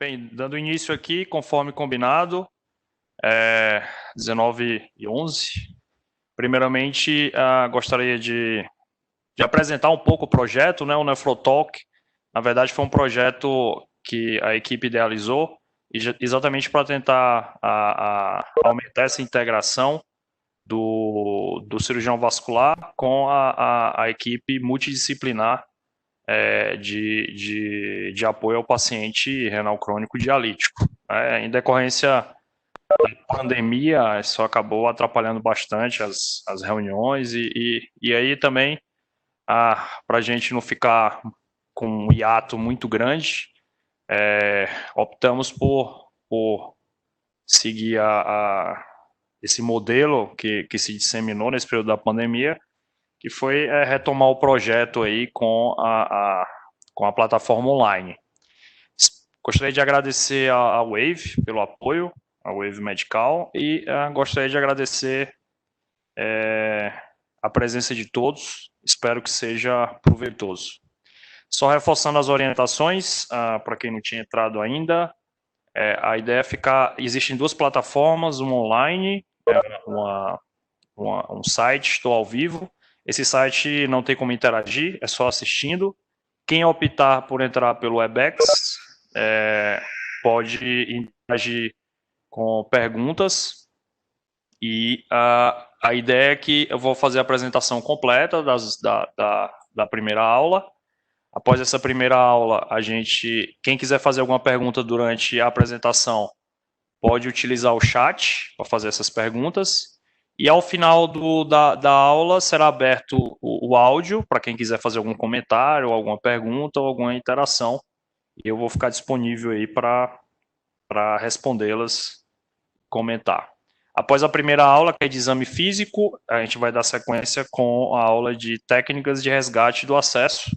Bem, dando início aqui, conforme combinado, 19h11. Primeiramente, gostaria de apresentar um pouco o projeto, né, o Nefrotalk. Na verdade, foi um projeto que a equipe idealizou, exatamente para tentar aumentar essa integração do cirurgião vascular com a equipe multidisciplinar de apoio ao paciente renal crônico dialítico. Em decorrência da pandemia, isso acabou atrapalhando bastante as reuniões e aí também, para a gente não ficar com um hiato muito grande, optamos por seguir esse modelo que se disseminou nesse período da pandemia, que foi retomar o projeto aí com a plataforma online. Gostaria de agradecer a Wave pelo apoio, a Wave Medical, e gostaria de agradecer a presença de todos, espero que seja proveitoso. Só reforçando as orientações, para quem não tinha entrado ainda, a ideia é existem duas plataformas, uma online, um site, estou ao vivo. Esse site não tem como interagir, é só assistindo. Quem optar por entrar pelo Webex pode interagir com perguntas. E a ideia é que eu vou fazer a apresentação completa da primeira aula. Após essa primeira aula, quem quiser fazer alguma pergunta durante a apresentação, pode utilizar o chat para fazer essas perguntas. E ao final da aula será aberto o áudio para quem quiser fazer algum comentário, alguma pergunta ou alguma interação. E eu vou ficar disponível aí para respondê-las, comentar. Após a primeira aula, que é de exame físico, a gente vai dar sequência com a aula de técnicas de resgate do acesso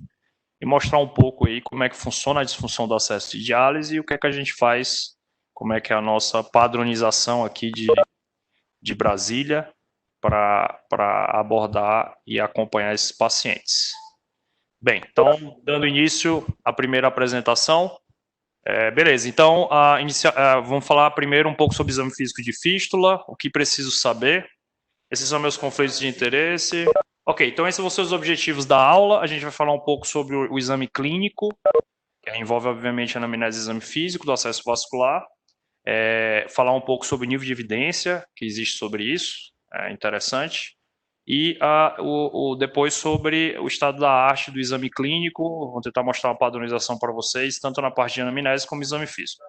e mostrar um pouco aí como é que funciona a disfunção do acesso de diálise e o que é que a gente faz, como é que é a nossa padronização aqui de Brasília para abordar e acompanhar esses pacientes. Bem, então, dando início à primeira apresentação. Beleza, então, vamos falar primeiro um pouco sobre exame físico de fístula, o que preciso saber. Esses são meus conflitos de interesse. Ok, então esses vão ser os objetivos da aula. A gente vai falar um pouco sobre o exame clínico, que envolve, obviamente, a anamnese do exame físico, do acesso vascular. Falar um pouco sobre o nível de evidência que existe sobre isso, interessante. E depois sobre o estado da arte do exame clínico, vou tentar mostrar uma padronização para vocês, tanto na parte de anamnese como exame físico.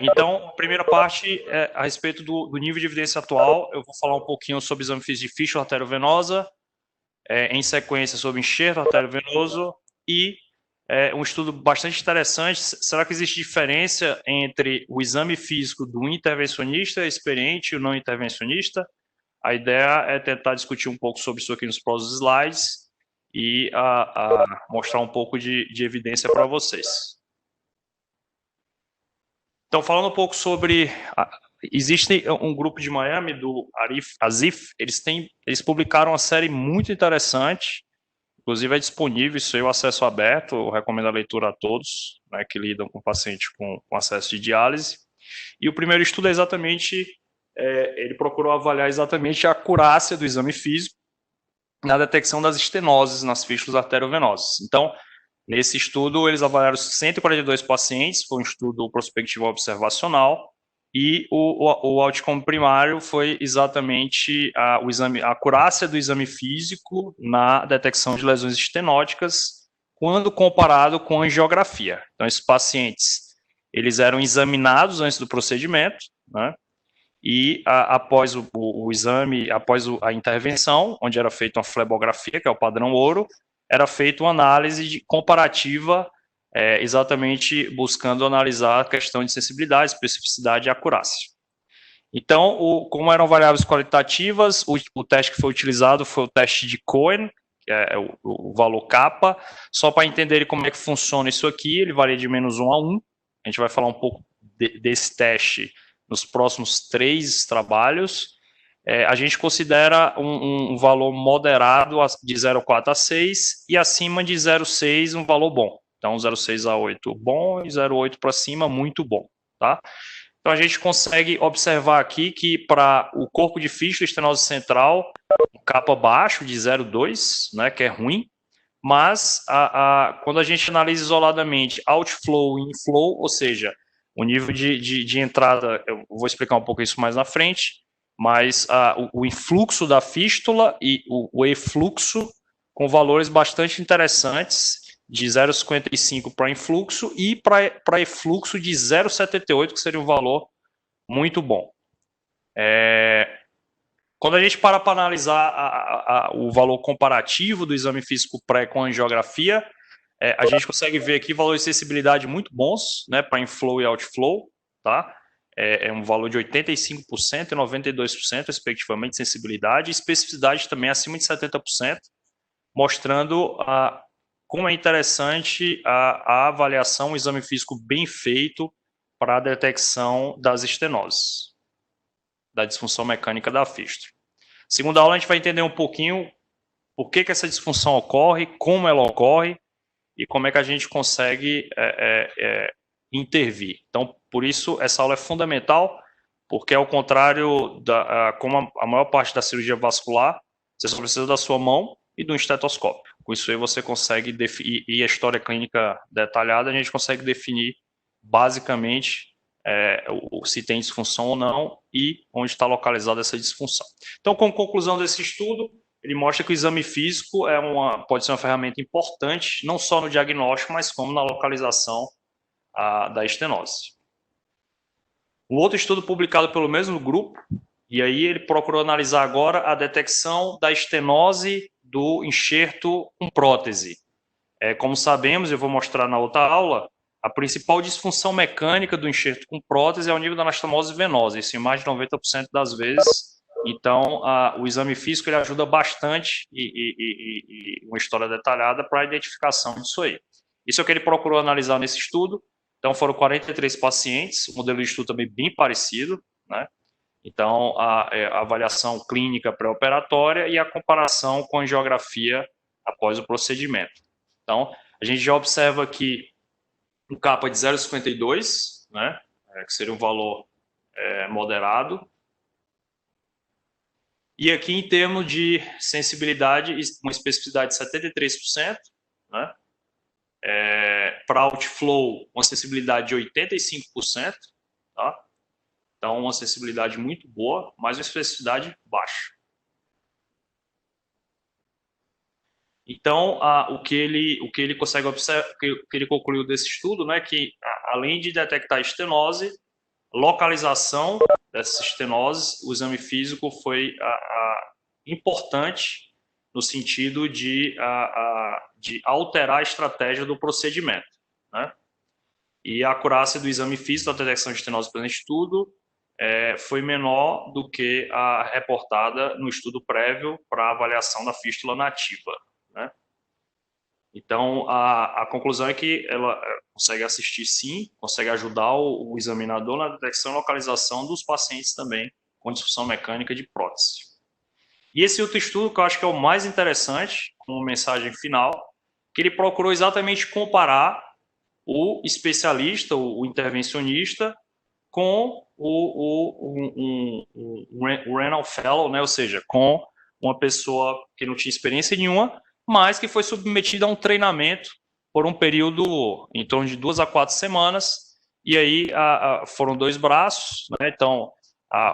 Então, a primeira parte é a respeito do nível de evidência atual. Eu vou falar um pouquinho sobre exame físico de fístula arteriovenosa, em sequência sobre enxerto arteriovenoso e um estudo bastante interessante. Será que existe diferença entre o exame físico do intervencionista experiente e o não intervencionista? A ideia é tentar discutir um pouco sobre isso aqui nos próximos slides e mostrar um pouco de evidência para vocês. Então, falando um pouco sobre... Existe um grupo de Miami, do ASIF, eles publicaram uma série muito interessante, inclusive é disponível, isso aí, o acesso aberto, eu recomendo a leitura a todos, né, que lidam com paciente com acesso de diálise. E o primeiro estudo é exatamente... ele procurou avaliar exatamente a acurácia do exame físico na detecção das estenoses nas fístulas arteriovenosas. Então, nesse estudo, eles avaliaram 142 pacientes, foi um estudo prospectivo observacional, e o outcome primário foi exatamente a acurácia do exame físico na detecção de lesões estenóticas, quando comparado com a angiografia. Então, esses pacientes, eles eram examinados antes do procedimento, né? E após o exame, após a intervenção, onde era feita uma flebografia, que é o padrão ouro, era feita uma análise comparativa, exatamente buscando analisar a questão de sensibilidade, especificidade e acurácia. Então, como eram variáveis qualitativas, o teste que foi utilizado foi o teste de Cohen, que é o valor kappa. Só para entenderem como é que funciona isso aqui, ele varia de -1 a 1. A gente vai falar um pouco desse teste nos próximos 3 trabalhos. A gente considera um valor moderado de 0,4 a 6 e acima de 0,6 um valor bom. Então, 0,6 a 8, bom, e 0,8 para cima, muito bom, tá? Então, a gente consegue observar aqui que para o corpo de fístula estenose central, um capa baixo de 0,2, né, que é ruim, mas quando a gente analisa isoladamente outflow e inflow, ou seja, o nível de entrada, eu vou explicar um pouco isso mais na frente, mas o influxo da fístula e o efluxo com valores bastante interessantes, de 0,55 para influxo e para efluxo de 0,78, que seria um valor muito bom. Quando a gente para analisar o valor comparativo do exame físico pré com a angiografia, a gente consegue ver aqui valores de sensibilidade muito bons, né, para inflow e outflow, tá? É um valor de 85% e 92%, respectivamente, de sensibilidade, e especificidade também acima de 70%, mostrando como é interessante a avaliação, o exame físico bem feito para a detecção das estenoses, da disfunção mecânica da fístula. Segunda aula, a gente vai entender um pouquinho por que essa disfunção ocorre, como ela ocorre e como é que a gente consegue intervir. Então, por isso, essa aula é fundamental, porque ao contrário, como a maior parte da cirurgia vascular, você só precisa da sua mão e do estetoscópio. Com isso aí você consegue definir, e a história clínica detalhada, a gente consegue definir basicamente se tem disfunção ou não e onde está localizada essa disfunção. Então, como conclusão desse estudo, ele mostra que o exame físico pode ser uma ferramenta importante, não só no diagnóstico, mas como na localização da estenose. Um outro estudo publicado pelo mesmo grupo, e aí ele procurou analisar agora a detecção da estenose do enxerto com prótese. Como sabemos, eu vou mostrar na outra aula, a principal disfunção mecânica do enxerto com prótese é o nível da anastomose venosa, isso em mais de 90% das vezes. Então, o exame físico ele ajuda bastante e uma história detalhada para a identificação disso aí. Isso é o que ele procurou analisar nesse estudo. Então, foram 43 pacientes, o modelo de estudo também bem parecido, né? Então, a avaliação clínica pré-operatória e a comparação com a angiografia após o procedimento. Então, a gente já observa aqui um capa de 0,52, né, que seria um valor moderado. E aqui, em termos de sensibilidade, uma especificidade de 73%, né, para outflow, uma sensibilidade de 85%, tá? Então, uma sensibilidade muito boa, mas uma especificidade baixa. Então, o que ele consegue observar, o que ele concluiu desse estudo, né, que além de detectar estenose, localização dessas estenoses, o exame físico foi importante no sentido de alterar a estratégia do procedimento, né? E a acurácia do exame físico da detecção de estenose pelo estudo foi menor do que a reportada no estudo prévio para avaliação da fístula nativa, né? Então, a conclusão é que ela consegue assistir sim, consegue ajudar o examinador na detecção e localização dos pacientes também com disfunção mecânica de prótese. E esse outro estudo, que eu acho que é o mais interessante, como mensagem final, que ele procurou exatamente comparar o especialista, o intervencionista, com o renal fellow, né? Ou seja, com uma pessoa que não tinha experiência nenhuma, mas que foi submetida a um treinamento por um período em torno de 2 a 4 semanas, e aí foram 2 braços, né? Então,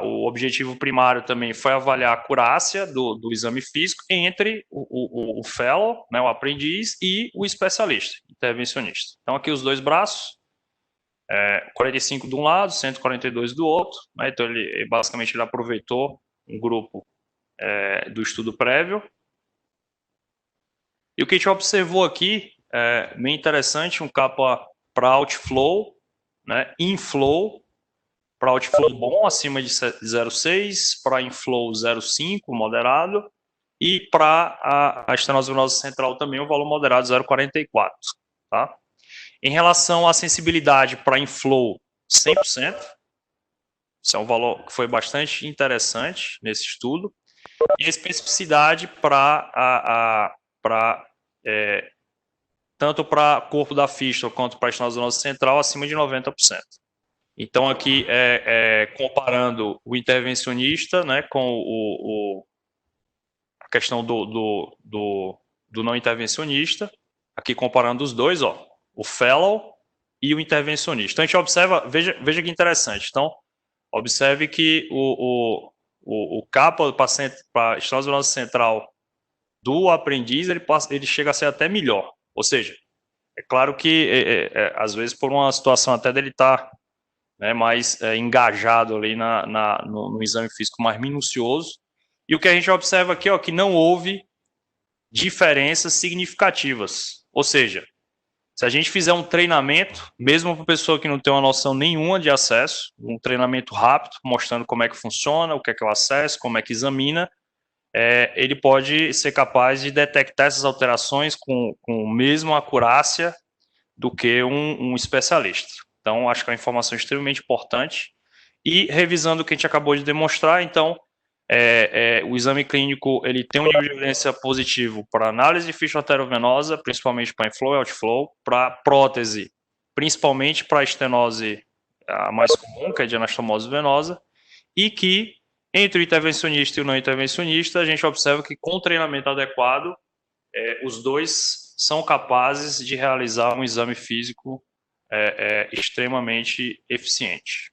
o objetivo primário também foi avaliar a acurácia do exame físico entre o fellow, né, o aprendiz, e o especialista, intervencionista. Então, aqui os 2 braços, 45 de um lado, 142 do outro, né? Então ele basicamente aproveitou um grupo do estudo prévio. E o que a gente observou aqui bem interessante, um capa para outflow, né? Inflow, para outflow bom, acima de 0,6, para inflow 0,5, moderado, e para a estenose venosa central também um valor moderado, 0,44, tá? Em relação à sensibilidade para inflow, 100%. Isso é um valor que foi bastante interessante nesse estudo. E a especificidade para tanto para corpo da fístula quanto para a estenose venosa central, acima de 90%. Então, aqui, comparando o intervencionista, né, com a questão do não intervencionista, aqui comparando os dois, ó, o fellow e o intervencionista. Então, a gente observa, veja que interessante. Então, observe que o capa do paciente para estenose venosa central do aprendiz, ele chega a ser até melhor. Ou seja, é claro que, às vezes, por uma situação até dele estar, né, mais engajado ali no exame físico mais minucioso. E o que a gente observa aqui, ó, que não houve diferenças significativas. Ou seja, se a gente fizer um treinamento, mesmo para pessoa que não tem uma noção nenhuma de acesso, um treinamento rápido, mostrando como é que funciona, o que é o acesso, como é que examina, ele pode ser capaz de detectar essas alterações com a mesma acurácia do que um especialista. Então, acho que é uma informação extremamente importante. E revisando o que a gente acabou de demonstrar, então, o exame clínico ele tem um nível de evidência positivo para análise de fístula arteriovenosa, principalmente para inflow e outflow, para prótese, principalmente para a estenose a mais comum, que é a de anastomose venosa, e que entre o intervencionista e o não intervencionista, a gente observa que com treinamento adequado, os dois são capazes de realizar um exame físico extremamente eficiente.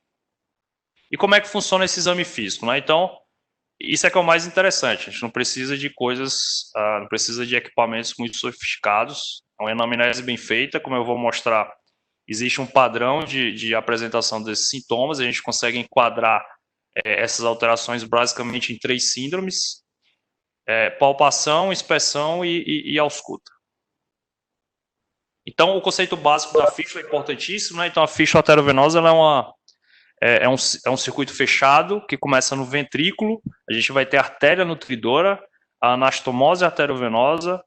E como é que funciona esse exame físico, né? Então, isso é que é o mais interessante. A gente não precisa de coisas, não precisa de equipamentos muito sofisticados. É uma anamnese bem feita, como eu vou mostrar, existe um padrão de apresentação desses sintomas. A gente consegue enquadrar essas alterações basicamente em 3 síndromes: palpação, inspeção e ausculta. Então, o conceito básico da fístula é importantíssimo, né? Então, a fístula arteriovenosa ela é um circuito fechado que começa no ventrículo. A gente vai ter a artéria nutridora, a anastomose arteriovenosa,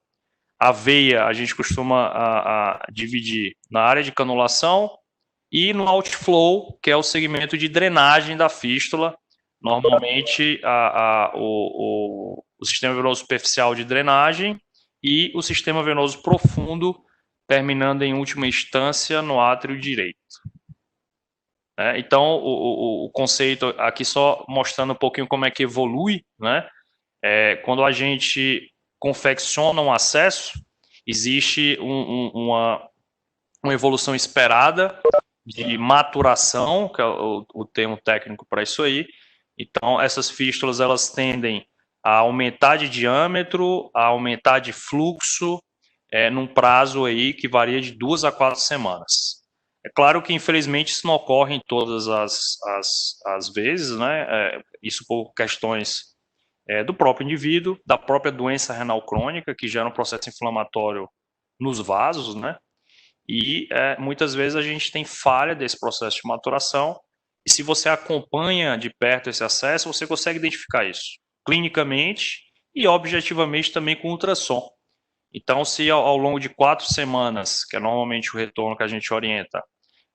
a veia a gente costuma dividir na área de canulação e no outflow, que é o segmento de drenagem da fístula. Normalmente, o sistema venoso superficial de drenagem e o sistema venoso profundo, terminando em última instância no átrio direito. Então, o conceito aqui só mostrando um pouquinho como é que evolui, né? Quando a gente confecciona um acesso, existe uma evolução esperada de maturação, que é o termo técnico para isso aí. Então, essas fístulas elas tendem a aumentar de diâmetro, a aumentar de fluxo, num prazo aí que varia de 2 a 4 semanas. É claro que, infelizmente, isso não ocorre em todas as vezes, né? Isso por questões do próprio indivíduo, da própria doença renal crônica, que gera um processo inflamatório nos vasos, né? E muitas vezes a gente tem falha desse processo de maturação, e se você acompanha de perto esse acesso, você consegue identificar isso clinicamente e objetivamente também com ultrassom. Então, se ao longo de 4 semanas, que é normalmente o retorno que a gente orienta,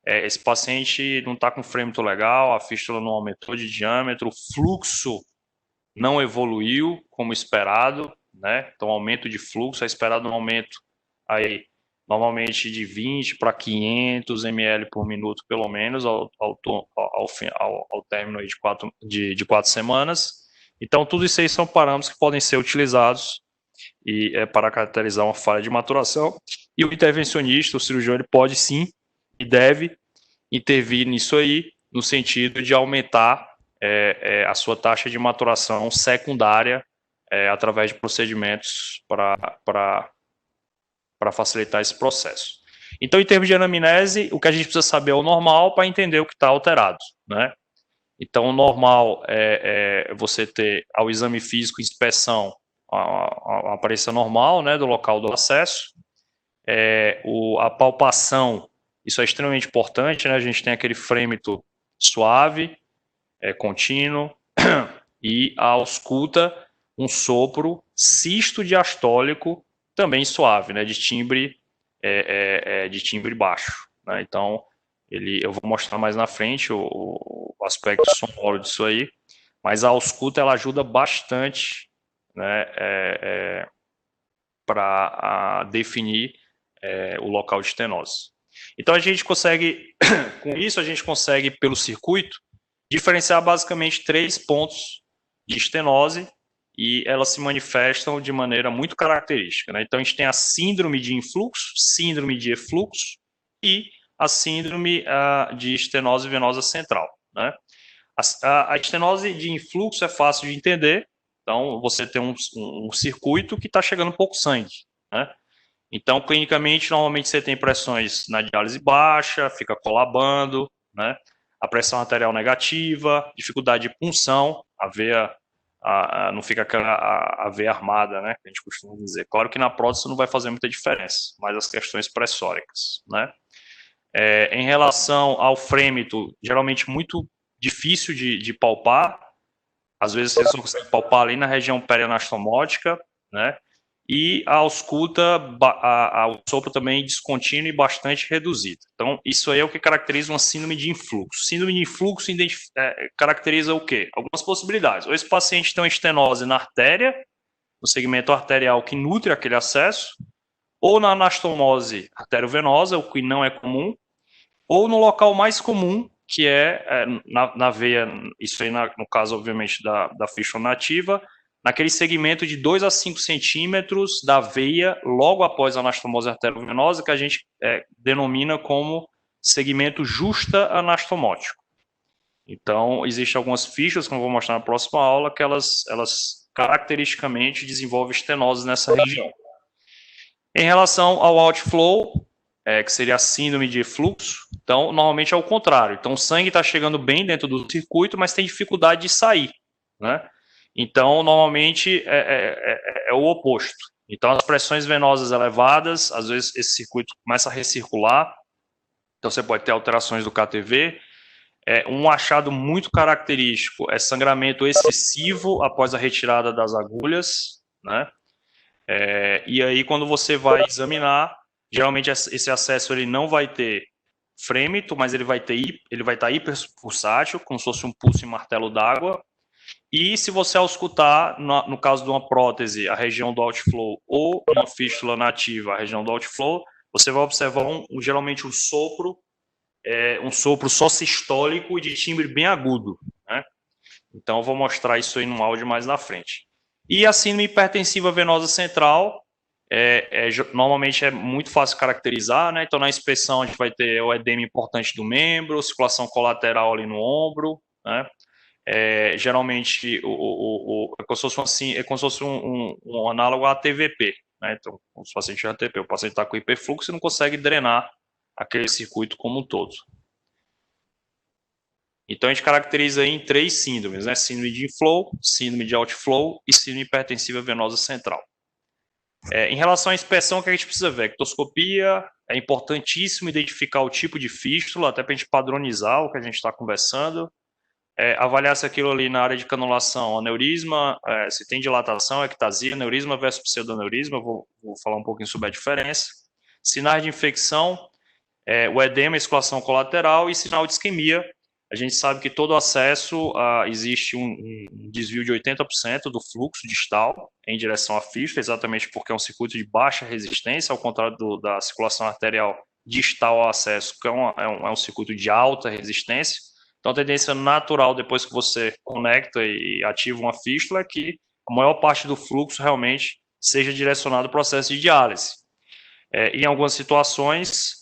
esse paciente não está com frame muito legal, a fístula não aumentou de diâmetro, o fluxo não evoluiu como esperado, né? Então, aumento de fluxo é esperado um aumento aí, normalmente de 20 para 500 ml por minuto, pelo menos, ao término aí de 4 semanas. Então, tudo isso aí são parâmetros que podem ser utilizados para caracterizar uma falha de maturação. E o intervencionista, o cirurgião, ele pode sim e deve intervir nisso aí, no sentido de aumentar a sua taxa de maturação secundária através de procedimentos para facilitar esse processo. Então, em termos de anamnese, o que a gente precisa saber é o normal para entender o que está alterado, né? Então, o normal é você ter ao exame físico inspeção a aparência normal, né, do local do acesso. A palpação, isso é extremamente importante, né? A gente tem aquele frêmito suave, contínuo, e a ausculta, um sopro cisto diastólico também suave, né? De timbre baixo, né? Então, eu vou mostrar mais na frente o aspecto sonoro disso aí, mas a ausculta ela ajuda bastante, né, para definir o local de estenose. Então, a gente consegue, com isso, a gente consegue, pelo circuito, diferenciar basicamente 3 pontos de estenose e elas se manifestam de maneira muito característica, né? Então, a gente tem a síndrome de influxo, síndrome de efluxo e a síndrome de estenose venosa central, né? A estenose de influxo é fácil de entender, então você tem um circuito que está chegando pouco sangue, né? Então, clinicamente, normalmente você tem pressões na diálise baixa, fica colabando, né? A pressão arterial negativa, dificuldade de punção, a veia não fica a veia armada, né? Que a gente costuma dizer. Claro que na prótese não vai fazer muita diferença, mas as questões pressóricas, né? Em relação ao frêmito, geralmente muito difícil de palpar, às vezes você só consegue palpar ali na região perianastomótica, né? E a ausculta, o sopro também descontínuo e bastante reduzido. Então, isso aí é o que caracteriza uma síndrome de influxo. Síndrome de influxo caracteriza o quê? Algumas possibilidades. Ou esse paciente tem uma estenose na artéria, no segmento arterial que nutre aquele acesso, ou na anastomose arteriovenosa, o que não é comum, ou no local mais comum, que na veia, isso aí no caso, obviamente, da fístula nativa, naquele segmento de 2 a 5 centímetros da veia, logo após a anastomose arteriovenosa, que a gente denomina como segmento justa anastomótico. Então, existem algumas fístulas, como eu vou mostrar na próxima aula, que elas caracteristicamente desenvolvem estenose nessa região. Em relação ao outflow, que seria a síndrome de fluxo, então, normalmente é o contrário. Então, o sangue está chegando bem dentro do circuito, mas tem dificuldade de sair, né? Então, normalmente é o oposto. Então, as pressões venosas elevadas, às vezes esse circuito começa a recircular, então você pode ter alterações do KTV. Um achado muito característico é sangramento excessivo após a retirada das agulhas, né? E aí, quando você vai examinar, geralmente esse acesso ele não vai ter frêmito, mas ele vai estar hiperpulsátil, como se fosse um pulso em martelo d'água. E se você auscultar, no caso de uma prótese, a região do outflow, ou uma fístula nativa, a região do outflow, você vai observar geralmente um sopro só sistólico e de timbre bem agudo, né? Então, eu vou mostrar isso aí no áudio mais na frente. E a síndrome hipertensiva venosa central, normalmente é muito fácil caracterizar, né? Então, na inspeção, a gente vai ter o edema importante do membro, circulação colateral ali no ombro, né? Geralmente, é como se fosse um análogo a TVP, né? Então, os pacientes têm ATP, o paciente está com hiperfluxo e não consegue drenar aquele circuito como um todo. Então, a gente caracteriza em 3 síndromes, né? Síndrome de inflow, síndrome de outflow e síndrome hipertensiva venosa central. Em relação à inspeção, o que a gente precisa ver? Ectoscopia, é importantíssimo identificar o tipo de fístula, até para a gente padronizar o que a gente está conversando. Avaliar se aquilo ali na área de canulação, aneurisma, se tem dilatação, ectasia, aneurisma versus pseudoneurisma, eu vou falar um pouquinho sobre a diferença. Sinais de infecção, o edema, a circulação colateral e sinal de isquemia. A gente sabe que todo acesso existe um desvio de 80% do fluxo distal em direção à fístula, exatamente porque é um circuito de baixa resistência, ao contrário da circulação arterial distal ao acesso, que é um circuito de alta resistência. Então, a tendência natural, depois que você conecta e ativa uma fístula, é que a maior parte do fluxo realmente seja direcionado ao processo de diálise. Em algumas situações,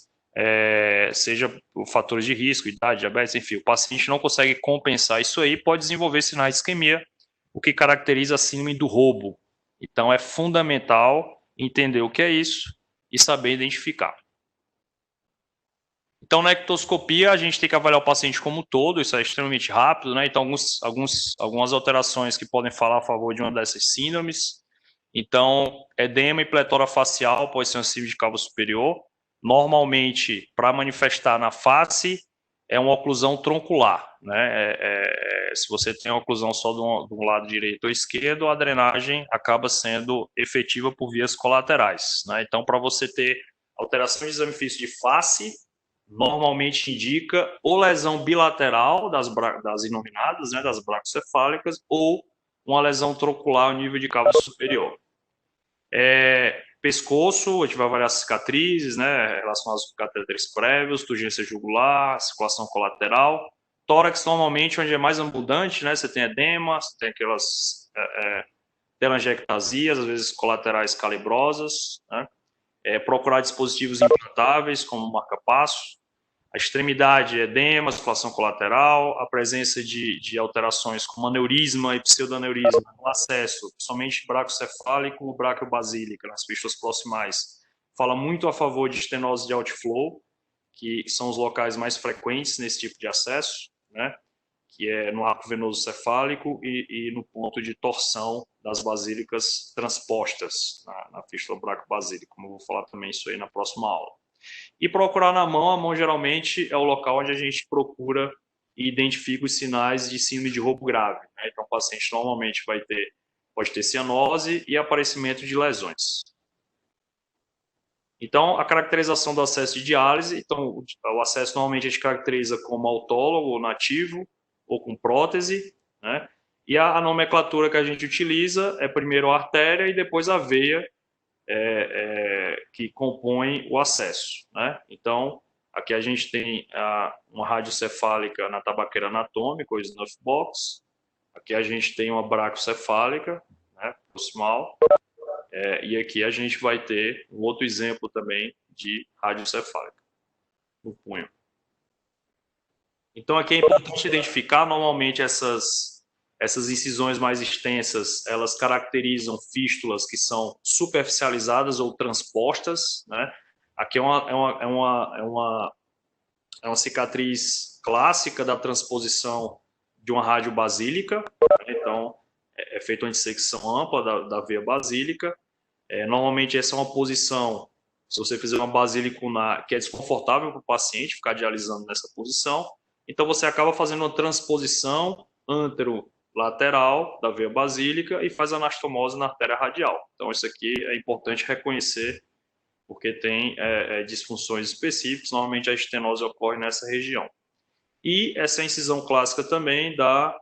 seja por fatores de risco, idade, diabetes, enfim, o paciente não consegue compensar isso aí, pode desenvolver sinais de isquemia, o que caracteriza a síndrome do roubo. Então, é fundamental entender o que é isso e saber identificar. Então, na ectoscopia, a gente tem que avaliar o paciente como um todo, isso é extremamente rápido, né? Então, algumas alterações que podem falar a favor de uma dessas síndromes. Então, edema e pletora facial pode ser uma síndrome de cabo superior. Normalmente, para manifestar na face, é uma oclusão troncular, né? Se você tem uma oclusão só de um lado direito ou esquerdo, a drenagem acaba sendo efetiva por vias colaterais, né? Então, para você ter alterações de exame físico de face, normalmente indica ou lesão bilateral das inominadas, né, das bracocefálicas, ou uma lesão troncular ao nível de cabo superior. Pescoço, a gente vai avaliar cicatrizes, né, relacionadas com catéteres prévios, turgência jugular, circulação colateral. Tórax, normalmente, onde é mais abundante, né, você tem edema, você tem aquelas telangiectasias, às vezes colaterais calibrosas, né, procurar dispositivos implantáveis, como marca-passo. A extremidade, edema, circulação colateral, a presença de alterações como aneurisma e pseudoaneurisma no acesso, somente bracocefálico ou braquiobasílica, nas fístulas proximais. Fala muito a favor de estenose de outflow, que são os locais mais frequentes nesse tipo de acesso, né? Que é no arco venoso cefálico e no ponto de torção das basílicas transpostas na fístula braquiobasílica, como eu vou falar também isso aí na próxima aula. E procurar na mão, a mão geralmente é o local onde a gente procura e identifica os sinais de síndrome de roubo grave, né? Então o paciente normalmente pode ter cianose e aparecimento de lesões. Então, a caracterização do acesso de diálise, então o acesso normalmente a gente caracteriza como autólogo ou nativo, ou com prótese, né? E a nomenclatura que a gente utiliza é primeiro a artéria e depois a veia, que compõe o acesso, né? Então, aqui a gente tem uma radiocefálica na tabaqueira anatômica, ou snuff box. Aqui a gente tem uma bracocefálica, né, proximal. E aqui a gente vai ter um outro exemplo também de radiocefálica no punho. Então, aqui é importante identificar, normalmente, essas incisões mais extensas, elas caracterizam fístulas que são superficializadas ou transpostas, né? Aqui é uma cicatriz clássica da transposição de uma rádio basílica, né? Então, é feita uma dissecção ampla da veia basílica. Normalmente, essa é uma posição, se você fizer uma basilicular, que é desconfortável para o paciente ficar dialisando nessa posição. Então, você acaba fazendo uma transposição anterolateral da veia basílica e faz anastomose na artéria radial. Então, isso aqui é importante reconhecer, porque tem disfunções específicas. Normalmente, a estenose ocorre nessa região. E essa incisão clássica também da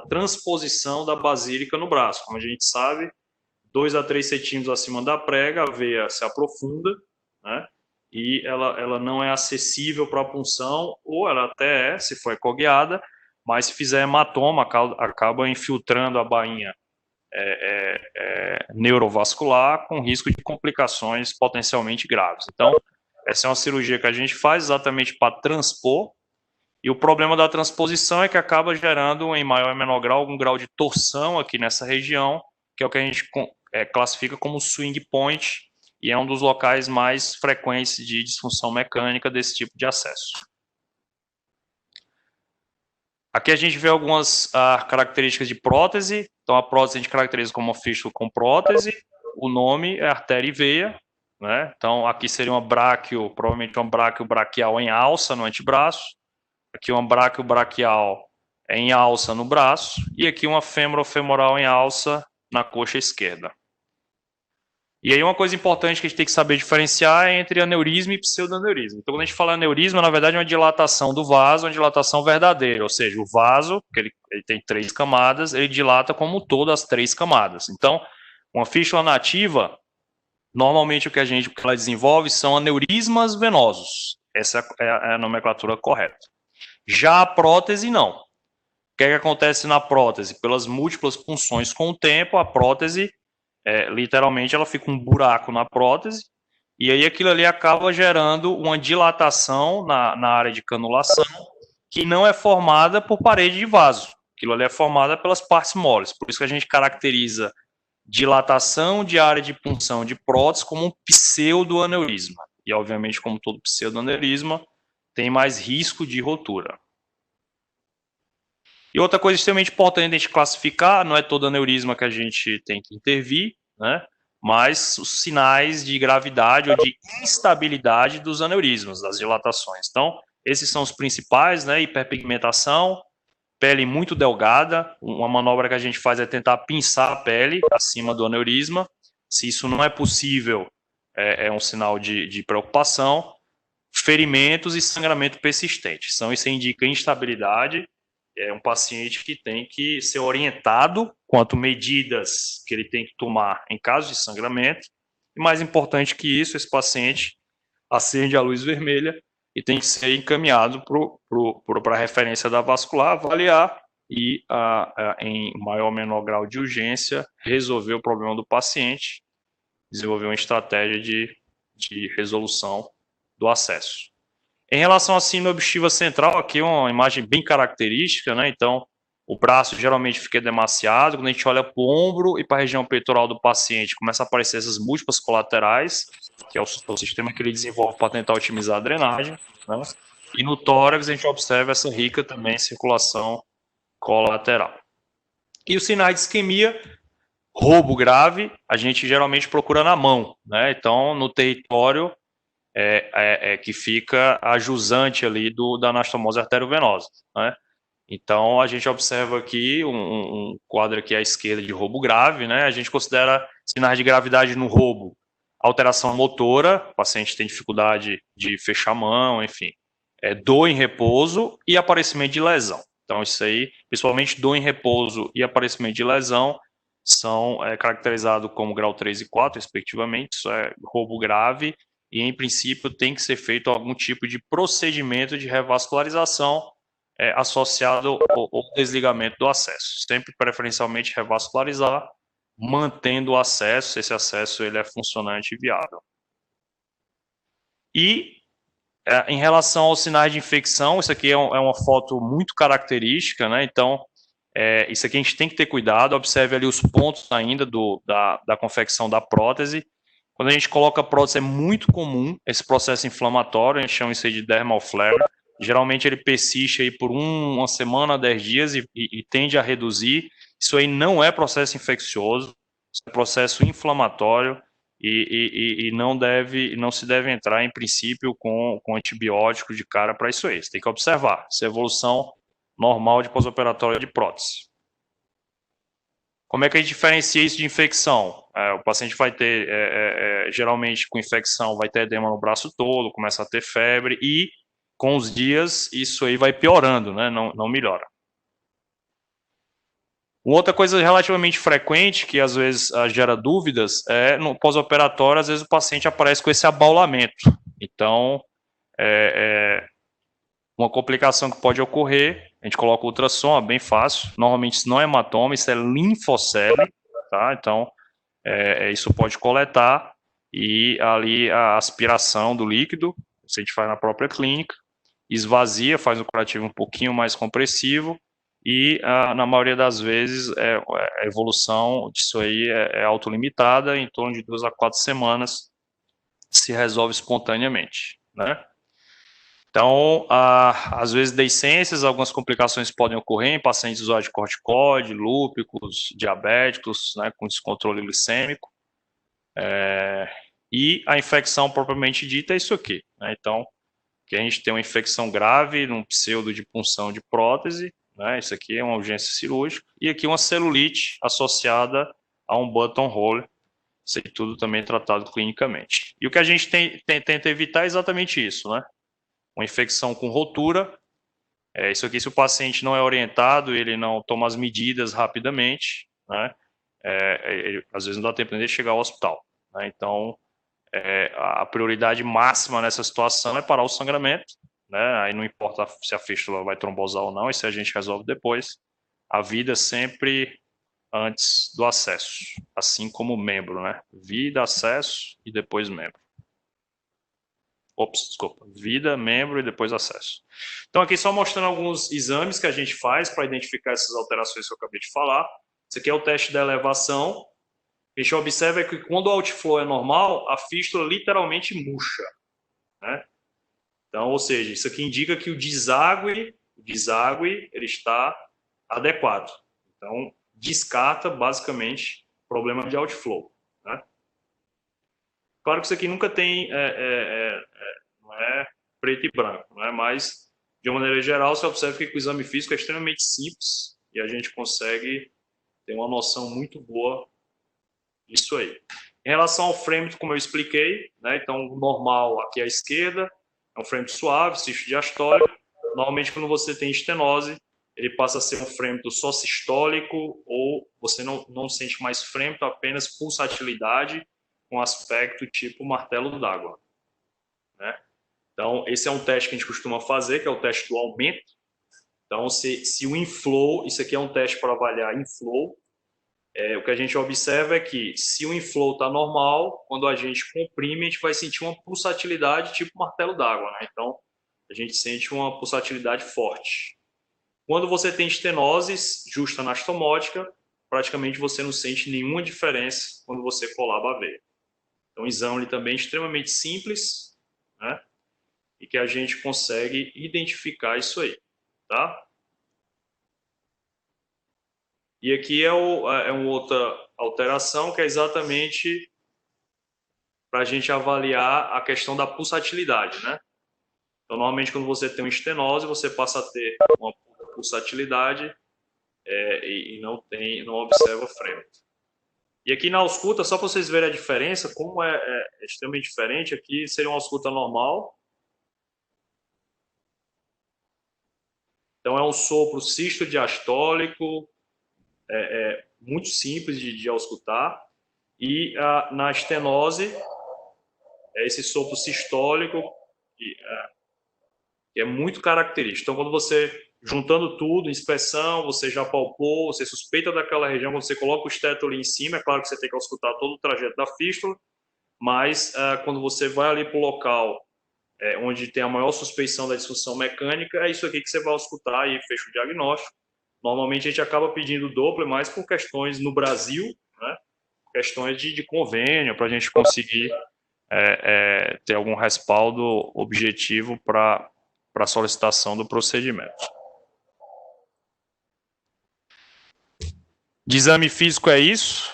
transposição da basílica no braço. Como a gente sabe, 2 a 3 centímetros acima da prega, a veia se aprofunda, né? E ela não é acessível para a punção, ou ela até se for ecogueada, mas se fizer hematoma, acaba infiltrando a bainha neurovascular, com risco de complicações potencialmente graves. Então, essa é uma cirurgia que a gente faz exatamente para transpor, e o problema da transposição é que acaba gerando, em maior ou menor grau, algum grau de torção aqui nessa região, que é o que a gente classifica como swing point, e é um dos locais mais frequentes de disfunção mecânica desse tipo de acesso. Aqui a gente vê algumas características de prótese. Então, a prótese a gente caracteriza como uma fístula com prótese. O nome é artéria e veia, né? Então, aqui seria uma bráquio, provavelmente uma bráquio braquial em alça no antebraço. Aqui uma bráquio braquial em alça no braço. E aqui uma femorofemoral em alça na coxa esquerda. E aí uma coisa importante que a gente tem que saber diferenciar é entre aneurisma e pseudoaneurisma. Então, quando a gente fala aneurisma, na verdade é uma dilatação do vaso, uma dilatação verdadeira, ou seja, o vaso, que ele tem 3 camadas, ele dilata como um todo as 3 camadas. Então, uma fístula nativa, normalmente o que ela desenvolve são aneurismas venosos. Essa é a nomenclatura correta. Já a prótese, não. O que acontece na prótese? Pelas múltiplas punções com o tempo, a prótese literalmente ela fica um buraco na prótese, e aí aquilo ali acaba gerando uma dilatação na área de canulação, que não é formada por parede de vaso. Aquilo ali é formada pelas partes moles. Por isso que a gente caracteriza dilatação de área de punção de prótese como um pseudoaneurisma. E, obviamente, como todo pseudoaneurisma, tem mais risco de rotura. E outra coisa extremamente importante a gente classificar, não é todo aneurisma que a gente tem que intervir, né? Mas os sinais de gravidade ou de instabilidade dos aneurismas, das dilatações. Então, esses são os principais, né? Hiperpigmentação, pele muito delgada. Uma manobra que a gente faz é tentar pinçar a pele acima do aneurisma. Se isso não é possível, é um sinal de preocupação. Ferimentos e sangramento persistente. Então, isso indica instabilidade. É um paciente que tem que ser orientado quanto medidas que ele tem que tomar em caso de sangramento E mais importante que isso, esse paciente acende a luz vermelha e tem que ser encaminhado para a referência da vascular, avaliar e, em maior ou menor grau de urgência, resolver o problema do paciente, desenvolver uma estratégia de resolução do acesso. Em relação à síndrome obstrutiva central, aqui é uma imagem bem característica, né? Então, o braço geralmente fica demasiado. Quando a gente olha para o ombro e para a região peitoral do paciente, começa a aparecer essas múltiplas colaterais, que é o sistema que ele desenvolve para tentar otimizar a drenagem, né? E no tórax a gente observa essa rica também circulação colateral. E os sinais de isquemia, roubo grave, a gente geralmente procura na mão, né? Então, no território que fica a jusante ali da anastomose arteriovenosa, né? Então, a gente observa aqui um quadro aqui à esquerda de roubo grave, né? A gente considera sinais de gravidade no roubo, alteração motora, o paciente tem dificuldade de fechar a mão, enfim, dor em repouso e aparecimento de lesão. Então, isso aí, principalmente dor em repouso e aparecimento de lesão, são caracterizados como grau 3 e 4, respectivamente. Isso é roubo grave e, em princípio, tem que ser feito algum tipo de procedimento de revascularização associado ao desligamento do acesso. Sempre, preferencialmente, revascularizar, mantendo o acesso, esse acesso ele é funcionante e viável. E, em relação aos sinais de infecção, isso aqui é uma foto muito característica, né? Então, isso aqui a gente tem que ter cuidado, observe ali os pontos ainda da confecção da prótese. Quando a gente coloca a prótese, é muito comum esse processo inflamatório, a gente chama isso aí de dermal flare. Geralmente ele persiste aí por uma semana, 10 dias e tende a reduzir. Isso aí não é processo infeccioso, isso é processo inflamatório e não se deve entrar, em princípio, com antibiótico de cara para isso aí. Você tem que observar essa evolução normal de pós-operatória de prótese. Como é que a gente diferencia isso de infecção? O paciente vai ter, geralmente com infecção, vai ter edema no braço todo, começa a ter febre e, com os dias, isso aí vai piorando, né? Não melhora. Outra coisa relativamente frequente, que às vezes gera dúvidas, no pós-operatório, às vezes o paciente aparece com esse abaulamento. Então, uma complicação que pode ocorrer, a gente coloca o ultrassom, é bem fácil. Normalmente isso não é hematoma, isso é linfocele, tá? Então, isso pode coletar e ali a aspiração do líquido, isso a gente faz na própria clínica, esvazia, faz um curativo um pouquinho mais compressivo e, na maioria das vezes, a evolução disso aí é autolimitada, em torno de 2 a 4 semanas se resolve espontaneamente, né? Então, às vezes, deiscências, algumas complicações podem ocorrer em pacientes usuários de corticoide, lúpicos, diabéticos, né, com descontrole glicêmico. E a infecção propriamente dita é isso aqui, né? Então, que a gente tem uma infecção grave num pseudo de punção de prótese, né? Isso aqui é uma urgência cirúrgica. E aqui uma celulite associada a um buttonhole, isso aí tudo também tratado clinicamente. E o que a gente tenta evitar é exatamente isso, né? Uma infecção com rotura. Isso aqui, se o paciente não é orientado, ele não toma as medidas rapidamente, né? Às vezes não dá tempo nem de chegar ao hospital, né? Então, a prioridade máxima nessa situação é parar o sangramento, né? Aí não importa se a fístula vai trombosar ou não, isso a gente resolve depois. A vida sempre antes do acesso, assim como o membro, né? Vida, acesso e depois membro. Desculpa. Vida, membro e depois acesso. Então, aqui só mostrando alguns exames que a gente faz para identificar essas alterações que eu acabei de falar. Isso aqui é o teste da elevação. O que a gente observa é que quando o outflow é normal, a fístula literalmente murcha, né? Então, ou seja, isso aqui indica que o deságue ele está adequado. Então, descarta, basicamente, problema de outflow, né? Claro que isso aqui nunca tem, não é preto e branco, não é? Mas, de uma maneira geral, você observa que o exame físico é extremamente simples e a gente consegue ter uma noção muito boa disso aí. Em relação ao frame, como eu expliquei, né? Então, o normal aqui à esquerda é um frame suave, cisto diastólico. Normalmente, quando você tem estenose, ele passa a ser um frêmito só sistólico ou você não sente mais frêmito, apenas pulsatilidade com aspecto tipo martelo d'água, né? Então, esse é um teste que a gente costuma fazer, que é o teste do aumento. Então, se o inflow, isso aqui é um teste para avaliar inflow, o que a gente observa é que se o inflow está normal, quando a gente comprime, a gente vai sentir uma pulsatilidade tipo martelo d'água, né? Então, a gente sente uma pulsatilidade forte. Quando você tem estenose justa anastomótica, praticamente você não sente nenhuma diferença quando você colaba a veia. Então, o exame também é extremamente simples, né? E que a gente consegue identificar isso aí, tá? E aqui é uma outra alteração que é exatamente para a gente avaliar a questão da pulsatilidade, né? Então, normalmente, quando você tem uma estenose, você passa a ter uma pulsatilidade e não observa freno. E aqui na ausculta, só para vocês verem a diferença, como é extremamente diferente, aqui seria uma ausculta normal. Então, é um sopro sístolo-diastólico, muito simples de auscultar. E na estenose, é esse sopro sistólico, que é muito característico. Então, quando você, juntando tudo, inspeção, você já palpou, você suspeita daquela região, quando você coloca o esteto ali em cima, é claro que você tem que auscultar todo o trajeto da fístula, mas quando você vai ali para o local onde tem a maior suspeição da disfunção mecânica, é isso aqui que você vai auscultar e fecha o diagnóstico. Normalmente a gente acaba pedindo Doppler mais por questões no Brasil, né? Questões de convênio, para a gente conseguir ter algum respaldo objetivo para a solicitação do procedimento. De exame físico é isso.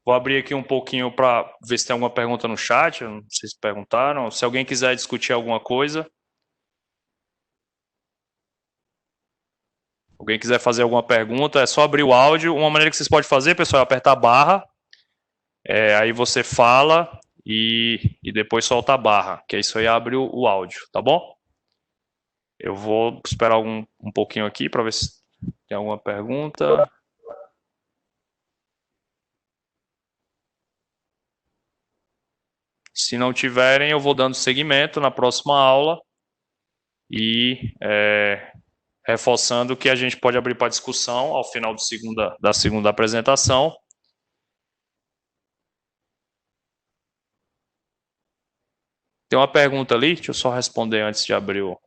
Vou abrir aqui um pouquinho para ver se tem alguma pergunta no chat. Não sei se perguntaram. Se alguém quiser discutir alguma coisa. Alguém quiser fazer alguma pergunta, é só abrir o áudio. Uma maneira que vocês podem fazer, pessoal, é apertar a barra. Aí você fala e depois solta a barra, que isso aí abre o áudio, tá bom? Eu vou esperar um pouquinho aqui para ver se tem alguma pergunta. Se não tiverem, eu vou dando seguimento na próxima aula e reforçando que a gente pode abrir para discussão ao final da segunda apresentação. Tem uma pergunta ali, deixa eu só responder antes de abrir o...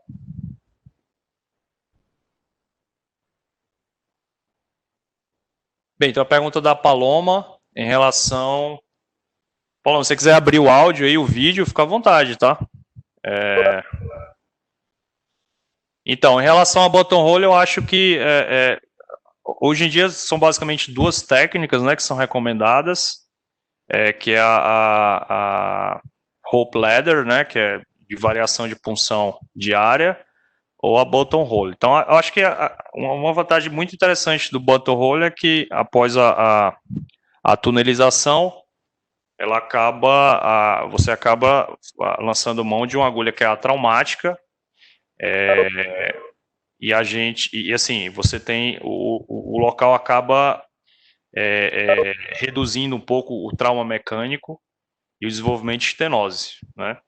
Bem, então a pergunta da Paloma em relação... Paloma, se você quiser abrir o áudio aí, o vídeo, fica à vontade, tá? Então, em relação a buttonhole, eu acho que hoje em dia são basicamente duas técnicas, né, que são recomendadas, que é a rope ladder, né, que é de variação de punção diária, ou a buttonhole. Então, eu acho que uma vantagem muito interessante do buttonhole é que após a tunelização, você acaba lançando mão de uma agulha que é atraumática, e assim, você tem o local acaba reduzindo um pouco o trauma mecânico e o desenvolvimento de estenose, né?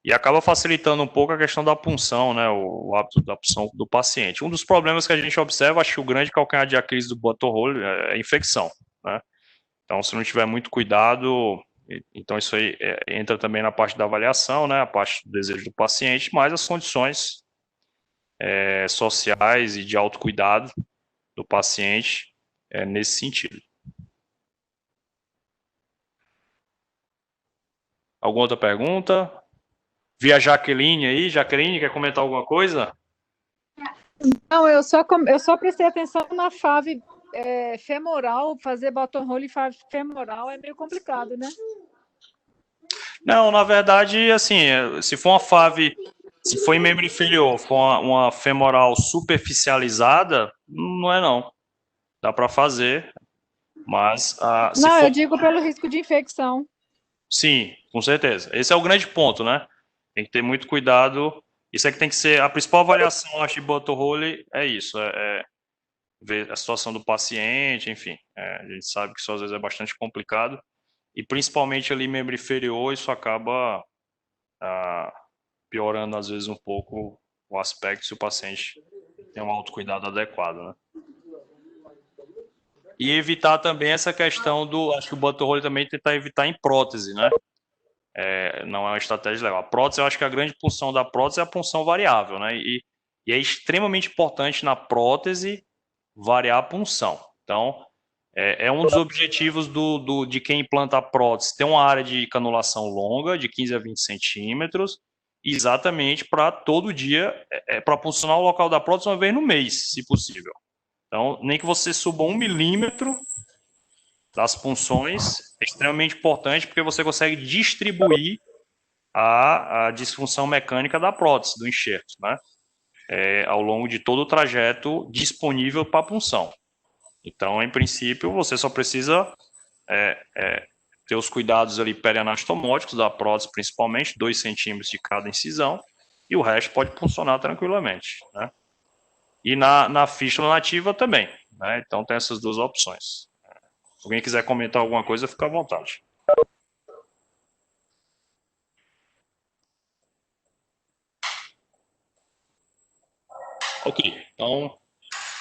E acaba facilitando um pouco a questão da punção, né? O hábito da punção do paciente. Um dos problemas que a gente observa, acho que o grande calcanhar de Aquiles do buttonhole é a infecção, né? Então, se não tiver muito cuidado, então isso aí entra também na parte da avaliação, né? A parte do desejo do paciente, mas as condições sociais e de autocuidado do paciente nesse sentido. Alguma outra pergunta? Vi a Jaqueline aí. Jaqueline, quer comentar alguma coisa? Não, eu só prestei atenção na FAV femoral. Fazer buttonhole e FAV femoral é meio complicado, né? Não, na verdade, assim, se for uma FAV, se for em membro inferior, for uma femoral superficializada, não é não. Dá para fazer, mas... não, eu digo pelo risco de infecção. Sim, com certeza. Esse é o grande ponto, né? Tem que ter muito cuidado. Isso é que tem que ser a principal avaliação, acho, de buttonhole é isso, ver a situação do paciente, enfim. A gente sabe que isso às vezes é bastante complicado e principalmente ali membro inferior, isso acaba piorando às vezes um pouco o aspecto se o paciente tem um autocuidado adequado, né? E evitar também essa questão acho que o buttonhole também tentar evitar em prótese, né? Não é uma estratégia legal. A prótese, eu acho que a grande função da prótese é a punção variável, né? E é extremamente importante na prótese variar a punção. Então, é um dos objetivos de quem implanta a prótese, ter uma área de canulação longa, de 15 a 20 centímetros, exatamente para todo dia, para puncionar o local da prótese uma vez no mês, se possível. Então, nem que você suba 1 milímetro das punções, é extremamente importante, porque você consegue distribuir a disfunção mecânica da prótese, do enxerto, né? Ao longo de todo o trajeto disponível para a punção. Então, em princípio, você só precisa ter os cuidados ali perianastomóticos da prótese, principalmente, 2 centímetros de cada incisão, e o resto pode funcionar tranquilamente, né? E na fístula nativa também, né? Então, tem essas duas opções. Se alguém quiser comentar alguma coisa, fica à vontade. Ok, então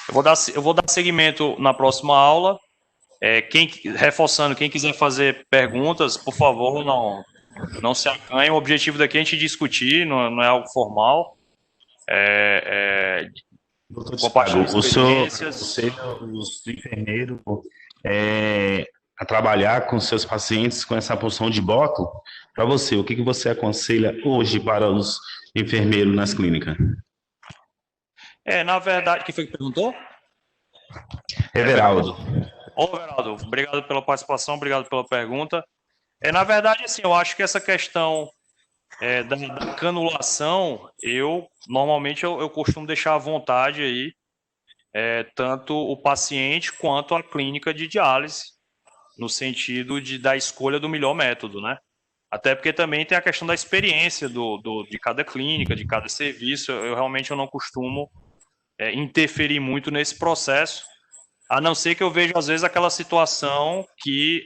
eu vou dar seguimento na próxima aula. Reforçando, quem quiser fazer perguntas, por favor, não se acanhe. O objetivo daqui é a gente discutir, não é algo formal. Doutor Compartilhar Thiago, experiências. você o enfermeiro, a trabalhar com seus pacientes com essa punção de bottom, para você, o que você aconselha hoje para os enfermeiros nas clínicas? Na verdade, quem foi que perguntou? Everaldo. Ô, Everaldo, obrigado pela participação, obrigado pela pergunta. Na verdade, assim, eu acho que essa questão da canulação, normalmente eu costumo deixar à vontade aí, tanto o paciente quanto a clínica de diálise, no sentido da escolha do melhor método, né? Até porque também tem a questão da experiência de cada clínica, de cada serviço. Eu realmente não costumo interferir muito nesse processo, a não ser que eu veja, às vezes, aquela situação que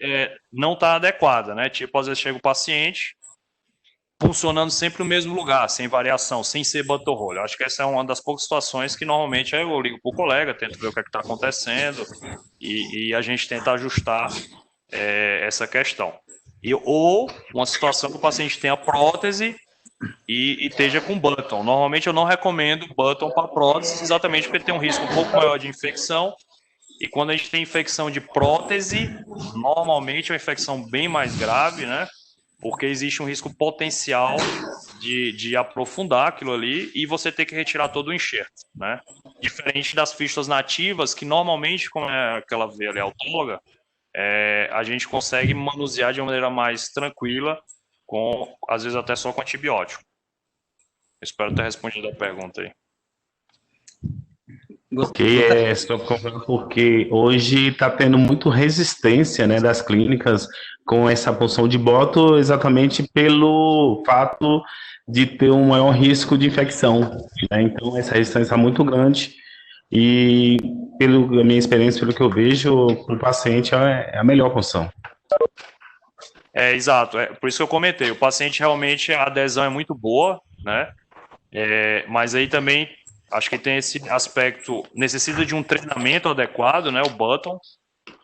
não está adequada, né? Tipo, às vezes chega o paciente funcionando sempre no mesmo lugar, sem variação, sem ser buttonhole. Eu acho que essa é uma das poucas situações que normalmente eu ligo para o colega, tento ver o que é que está acontecendo e a gente tenta ajustar essa questão. Ou uma situação que o paciente tenha prótese e esteja com button. Normalmente eu não recomendo button para prótese, exatamente porque tem um risco um pouco maior de infecção. E quando a gente tem infecção de prótese, normalmente é uma infecção bem mais grave, né? Porque existe um risco potencial de aprofundar aquilo ali e você ter que retirar todo o enxerto, né? Diferente das fístulas nativas, que normalmente, como é aquela veia ali autóloga, a gente consegue manusear de uma maneira mais tranquila, às vezes até só com antibiótico. Espero ter respondido a pergunta aí. Porque hoje está tendo muito resistência, né, das clínicas com essa punção de boto, exatamente pelo fato de ter um maior risco de infecção, né? Então essa resistência está muito grande e pela minha experiência, pelo que eu vejo, para o paciente é a melhor punção. Exato, por isso que eu comentei, o paciente realmente, a adesão é muito boa, né? Mas aí também acho que tem esse aspecto, necessita de um treinamento adequado, né? O button,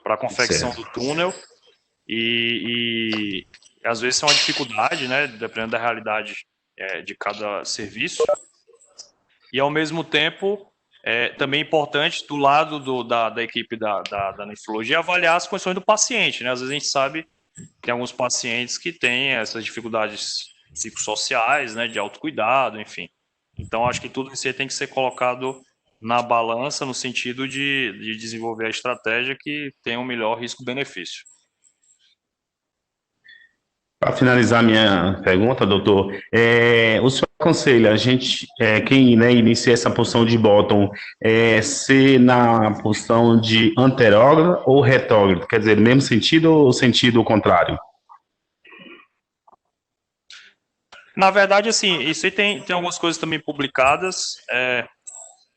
para a confecção do túnel, e às vezes é uma dificuldade, né? Dependendo da realidade de cada serviço. E ao mesmo tempo, também é importante, do lado da equipe da nefrologia, avaliar as condições do paciente, né? Às vezes a gente sabe que tem alguns pacientes que têm essas dificuldades psicossociais, né? De autocuidado, enfim. Então, acho que tudo isso aí tem que ser colocado na balança no sentido de desenvolver a estratégia que tenha um melhor risco-benefício. Para finalizar minha pergunta, doutor, o senhor aconselha a gente, quem, né, inicia essa punção de bottom, ser na punção de anterógrado ou retrógrado? Quer dizer, mesmo sentido ou sentido contrário? Na verdade, assim, isso aí tem algumas coisas também publicadas.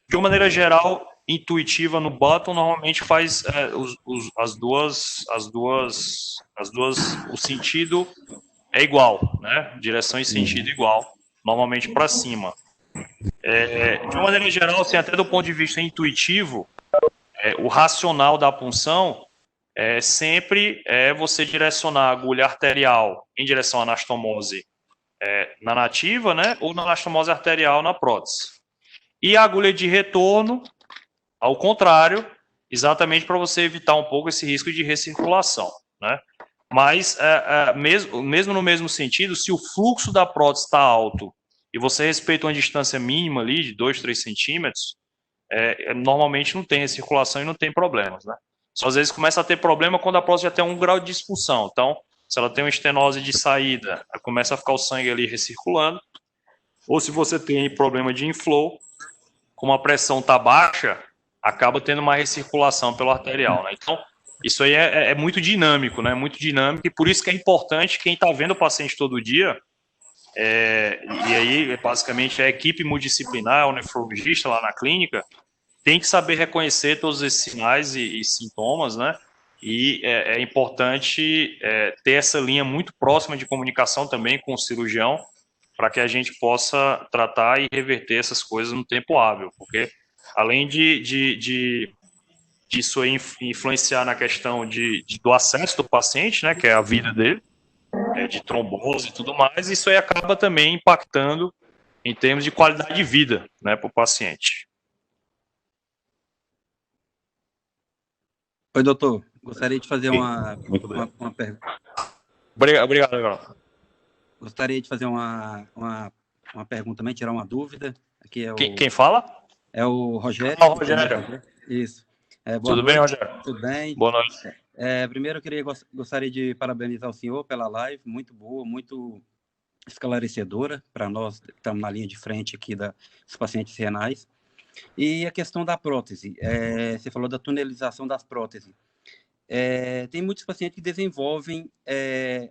De uma maneira geral, intuitiva no button normalmente faz o sentido é igual, né? Direção e sentido igual, normalmente para cima. De uma maneira geral, assim, até do ponto de vista intuitivo, o racional da punção sempre é você direcionar a agulha arterial em direção à anastomose na nativa, né? Ou na anastomose arterial na prótese. E a agulha de retorno, ao contrário, exatamente para você evitar um pouco esse risco de recirculação, né? Mas, mesmo no mesmo sentido, se o fluxo da prótese está alto e você respeita uma distância mínima ali de 2, 3 centímetros, normalmente não tem recirculação e não tem problemas, né? Só às vezes começa a ter problema quando a prótese já tem um grau de disfunção. Então, se ela tem uma estenose de saída, começa a ficar o sangue ali recirculando, ou se você tem problema de inflow, como a pressão está baixa, acaba tendo uma recirculação pelo arterial, né? Então, isso aí é muito dinâmico, né? Muito dinâmico, e por isso que é importante quem está vendo o paciente todo dia, e aí, basicamente, a equipe multidisciplinar, o nefrologista lá na clínica, tem que saber reconhecer todos esses sinais e sintomas, né? E é importante ter essa linha muito próxima de comunicação também com o cirurgião, para que a gente possa tratar e reverter essas coisas no tempo hábil, porque além disso aí influenciar na questão do acesso do paciente, né, que é a vida dele, de trombose e tudo mais, isso aí acaba também impactando em termos de qualidade de vida, né, para o paciente. Oi, doutor. Gostaria de fazer uma pergunta. Obrigado, Legal. Gostaria de fazer uma pergunta também, tirar uma dúvida. Aqui é quem fala? É o Rogério. Ah, Rogério. Isso. Tudo bem, Rogério? Tudo bem. Boa noite. Primeiro, eu gostaria de parabenizar o senhor pela live, muito boa, muito esclarecedora para nós que estamos na linha de frente aqui dos pacientes renais. E a questão da prótese, você falou da tunelização das próteses. Tem muitos pacientes que desenvolvem,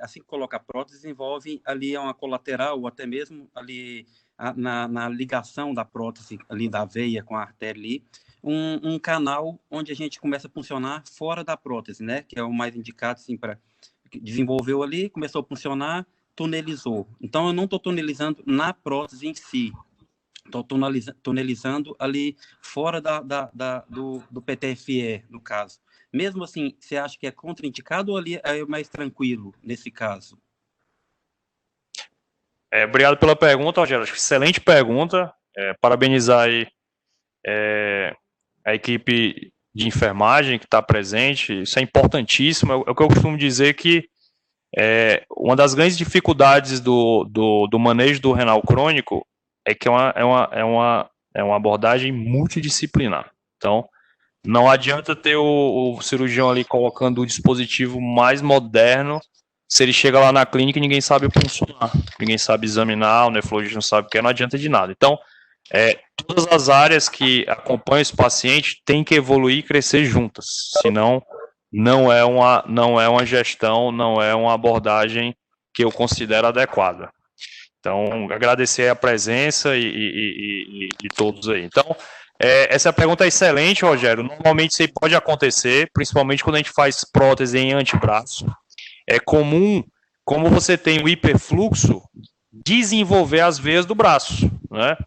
assim que coloca a prótese, desenvolvem ali uma colateral, ou até mesmo ali na ligação da prótese, ali da veia com a artéria ali, um canal onde a gente começa a funcionar fora da prótese, né? Que é o mais indicado, assim, para desenvolveu ali, começou a funcionar, tunelizou. Então, eu não estou tunelizando na prótese em si, estou tunelizando ali fora do PTFE, no caso. Mesmo assim, você acha que é contraindicado ou ali é mais tranquilo nesse caso? Obrigado pela pergunta, Rogério. Excelente pergunta. Parabenizar aí a equipe de enfermagem que está presente. Isso é importantíssimo. É o que eu costumo dizer que uma das grandes dificuldades do manejo do renal crônico é que é uma abordagem multidisciplinar. Então, não adianta ter o cirurgião ali colocando o dispositivo mais moderno, se ele chega lá na clínica e ninguém sabe funcionar, ninguém sabe examinar, o nefrologista não sabe o que é, não adianta de nada. Então, todas as áreas que acompanham esse paciente têm que evoluir e crescer juntas, senão não é uma gestão, não é uma abordagem que eu considero adequada. Então, agradecer a presença e todos aí. Então, essa pergunta é excelente, Rogério. Normalmente isso aí pode acontecer, principalmente quando a gente faz prótese em antebraço. É comum, como você tem o hiperfluxo, desenvolver as veias do braço, né?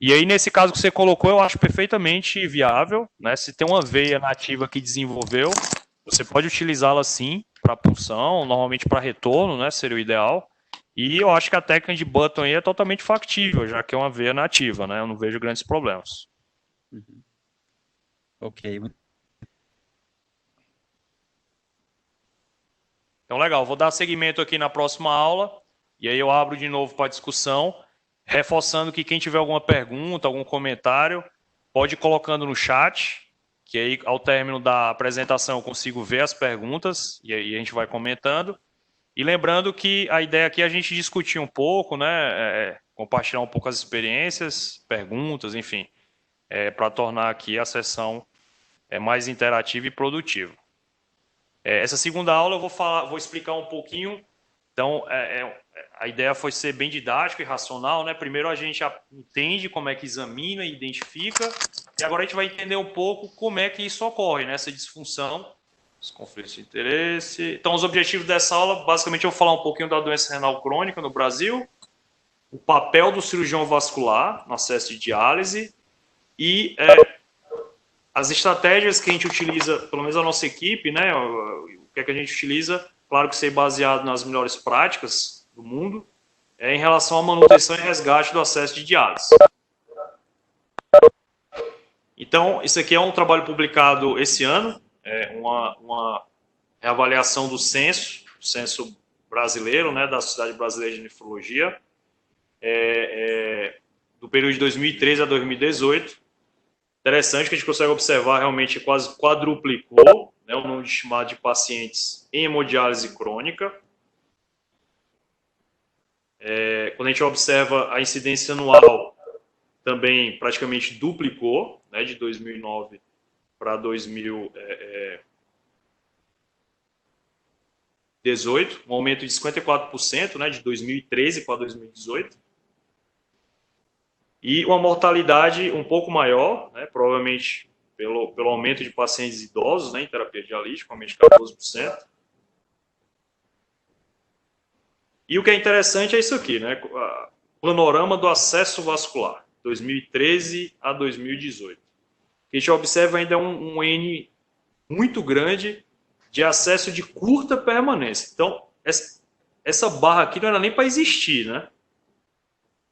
E aí, nesse caso que você colocou, eu acho perfeitamente viável, né? Se tem uma veia nativa que desenvolveu, você pode utilizá-la sim para punção, normalmente para retorno, né? Seria o ideal. E eu acho que a técnica de button aí é totalmente factível, já que é uma veia nativa, né? Eu não vejo grandes problemas. Uhum. Ok. Então, legal. Vou dar seguimento aqui na próxima aula, e aí eu abro de novo para discussão, reforçando que quem tiver alguma pergunta, algum comentário, pode ir colocando no chat, que aí ao término da apresentação eu consigo ver as perguntas, e aí a gente vai comentando. E lembrando que a ideia aqui é a gente discutir um pouco, né, compartilhar um pouco as experiências, perguntas, enfim, para tornar aqui a sessão mais interativa e produtiva. Essa segunda aula eu vou explicar um pouquinho. Então, a ideia foi ser bem didático e racional, né? Primeiro a gente entende como é que examina e identifica, E agora a gente vai entender um pouco como é que isso ocorre, né? Essa disfunção, os conflitos de interesse. Então, os objetivos dessa aula, basicamente, eu vou falar um pouquinho da doença renal crônica no Brasil, o papel do cirurgião vascular no acesso de diálise e as estratégias que a gente utiliza, pelo menos a nossa equipe, né? O que é que a gente utiliza, claro que ser baseado nas melhores práticas do mundo, em relação à manutenção e resgate do acesso de diálise. Então, isso aqui é um trabalho publicado esse ano, uma reavaliação do censo brasileiro, né, da Sociedade Brasileira de Nefrologia, do período de 2013 a 2018. Interessante que a gente consegue observar realmente quase quadruplicou, né, o número estimado de pacientes em hemodiálise crônica. Quando a gente observa a incidência anual, também praticamente duplicou, né, de 2009 para 2018, um aumento de 54%, né, de 2013 para 2018. E uma mortalidade um pouco maior, né, provavelmente pelo aumento de pacientes idosos, né, em terapia dialítica, aumento de 14%. E o que é interessante é isso aqui, né, panorama do acesso vascular, 2013 a 2018. O que a gente observa ainda é um N muito grande de acesso de curta permanência. Então, essa barra aqui não era nem para existir, né?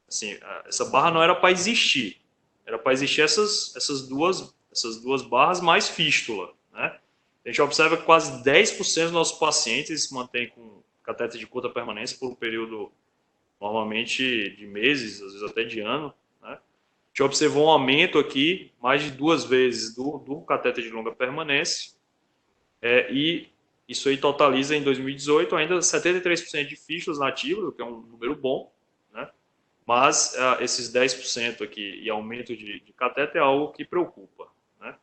Assim, essa barra não era para existir. Era para existir essas duas barras mais fístula, né? A gente observa que quase 10% dos nossos pacientes se mantêm com catéter de curta permanência por um período, normalmente, de meses, às vezes até de ano, né? A gente observou um aumento aqui, mais de 2 vezes, do catéter de longa permanência, e isso aí totaliza em 2018 ainda 73% de fístulas nativas, o que é um número bom, né? Mas esses 10% aqui e aumento de catéter é algo que preocupa, né?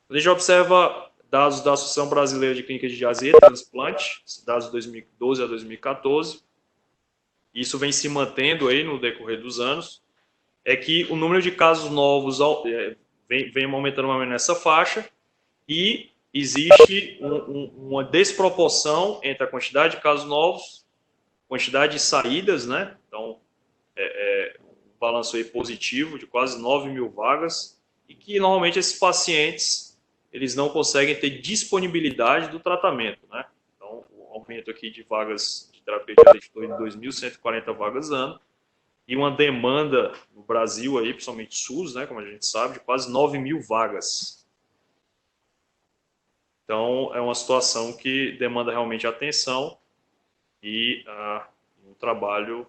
A gente observa dados da Associação Brasileira de Clínica de Diálise e Transplante, dados de 2012 a 2014, isso vem se mantendo aí no decorrer dos anos, é que o número de casos novos vem aumentando mais ou menos nessa faixa, e existe uma desproporção entre a quantidade de casos novos, quantidade de saídas, né? Então, um balanço aí positivo de quase 9 mil vagas, e que normalmente esses pacientes eles não conseguem ter disponibilidade do tratamento, né? Então, o aumento aqui de vagas de terapia dialítica de 2.140 vagas ano, e uma demanda no Brasil, aí, principalmente SUS, né, como a gente sabe, de quase 9 mil vagas. Então, é uma situação que demanda realmente atenção e um trabalho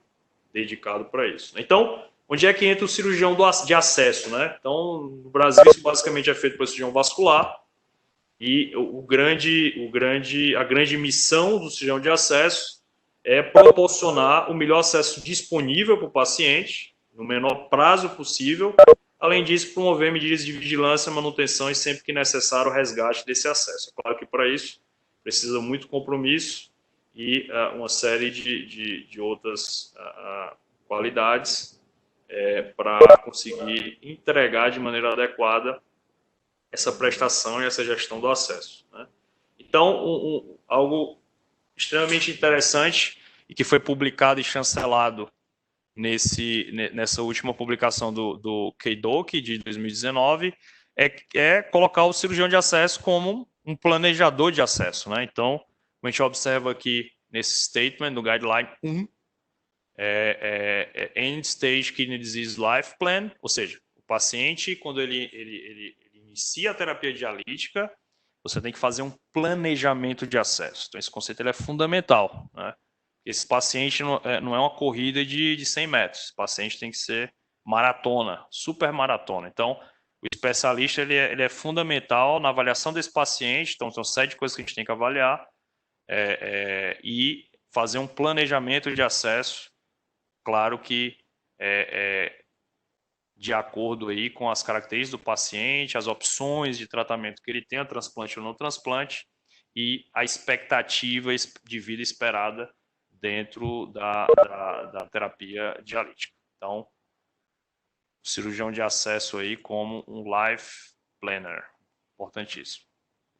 dedicado para isso. Então, onde é que entra o cirurgião de acesso, né? Então, no Brasil, isso basicamente é feito pelo cirurgião vascular, e a grande missão do cirurgião de acesso é proporcionar o melhor acesso disponível para o paciente, no menor prazo possível. Além disso, promover medidas de vigilância, manutenção e, sempre que necessário, o resgate desse acesso. É claro que, para isso, precisa muito compromisso e uma série de outras qualidades para conseguir entregar de maneira adequada essa prestação e essa gestão do acesso, né? Então, algo extremamente interessante e que foi publicado e chancelado nessa última publicação do KDOC de 2019 é colocar o cirurgião de acesso como um planejador de acesso, né? Então, a gente observa aqui nesse statement, no Guideline 1, End Stage Kidney Disease Life Plan, ou seja, o paciente, quando ele inicia a terapia dialítica, você tem que fazer um planejamento de acesso. Então, esse conceito ele é fundamental, né? Esse paciente não é uma corrida de 100 metros. Esse paciente tem que ser maratona, super maratona. Então, o especialista ele é fundamental na avaliação desse paciente. Então, são 7 coisas que a gente tem que avaliar e fazer um planejamento de acesso, claro que de acordo aí com as características do paciente, as opções de tratamento que ele tem, transplante ou não transplante, e a expectativa de vida esperada dentro da terapia dialítica. Então, o cirurgião de acesso aí como um life planner. Importantíssimo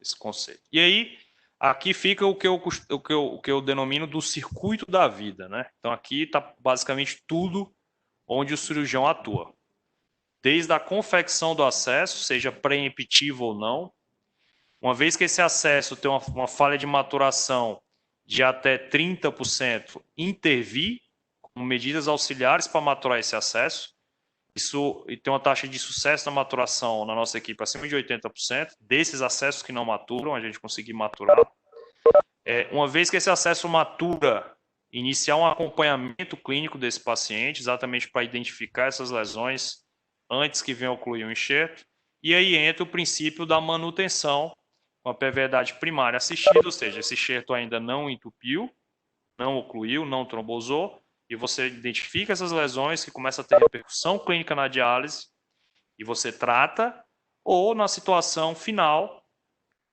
esse conceito. E aí, aqui fica o que eu denomino do circuito da vida, né? Então aqui está basicamente tudo onde o cirurgião atua. Desde a confecção do acesso, seja preemptivo ou não, uma vez que esse acesso tem uma falha de maturação de até 30%, intervir com medidas auxiliares para maturar esse acesso. Isso tem uma taxa de sucesso na maturação na nossa equipe acima de 80%. Desses acessos que não maturam, a gente conseguir maturar. Uma vez que esse acesso matura, iniciar um acompanhamento clínico desse paciente, exatamente para identificar essas lesões antes que venha ocluir o enxerto. E aí entra o princípio da manutenção, com a perviedade primária assistida, ou seja, esse enxerto ainda não entupiu, não ocluiu, não trombosou, e você identifica essas lesões que começam a ter repercussão clínica na diálise, e você trata, ou na situação final,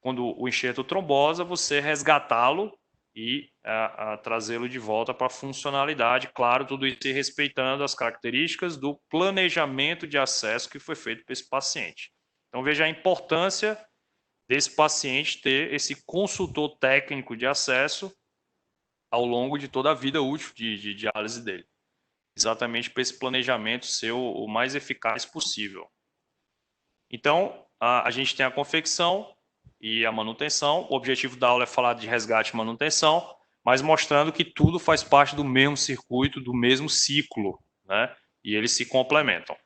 quando o enxerto trombosa, você resgatá-lo e trazê-lo de volta para a funcionalidade, claro, tudo isso respeitando as características do planejamento de acesso que foi feito para esse paciente. Então veja a importância desse paciente ter esse consultor técnico de acesso ao longo de toda a vida útil de diálise dele. Exatamente para esse planejamento ser o mais eficaz possível. Então, a gente tem a confecção e a manutenção. O objetivo da aula é falar de resgate e manutenção, mas mostrando que tudo faz parte do mesmo circuito, do mesmo ciclo, né? E eles se complementam.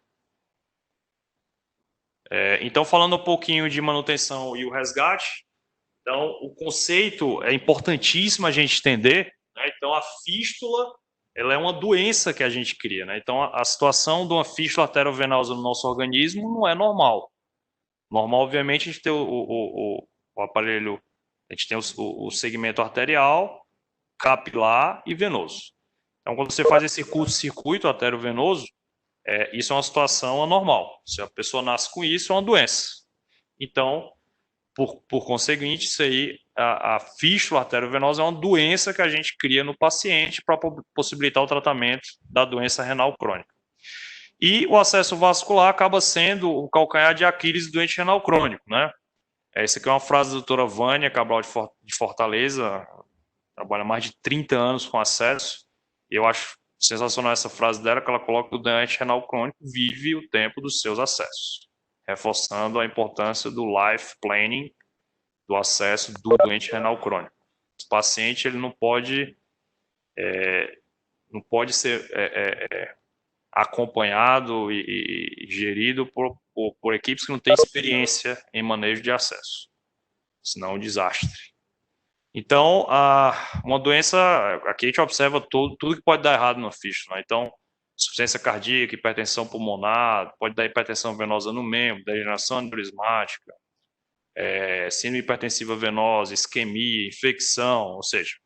Então, falando um pouquinho de manutenção e o resgate, então, o conceito é importantíssimo a gente entender, né? Então, a fístula, ela é uma doença que a gente cria, né? Então, a situação de uma fístula arteriovenosa no nosso organismo não é normal. Normal, obviamente, a gente tem o aparelho, a gente tem o segmento arterial, capilar e venoso. Então, quando você faz esse curto-circuito arteriovenoso, isso é uma situação anormal. Se a pessoa nasce com isso, é uma doença. Então, por conseguinte, isso aí, a fístula arteriovenosa é uma doença que a gente cria no paciente para possibilitar o tratamento da doença renal crônica. E o acesso vascular acaba sendo o calcanhar de Aquiles do doente renal crônico, né? Essa aqui é uma frase da doutora Vânia Cabral de Fortaleza, trabalha mais de 30 anos com acesso, e eu acho sensacional essa frase dela, que ela coloca que o doente renal crônico vive o tempo dos seus acessos, reforçando a importância do life planning, do acesso do doente renal crônico. O paciente ele não pode ser acompanhado e gerido por equipes que não têm experiência em manejo de acesso, senão é um desastre. Então, uma doença, aqui a gente observa tudo que pode dar errado no fístula, né? Então, insuficiência cardíaca, hipertensão pulmonar, pode dar hipertensão venosa no membro, degeneração aneurismática, síndrome hipertensiva venosa, isquemia, infecção, ou seja,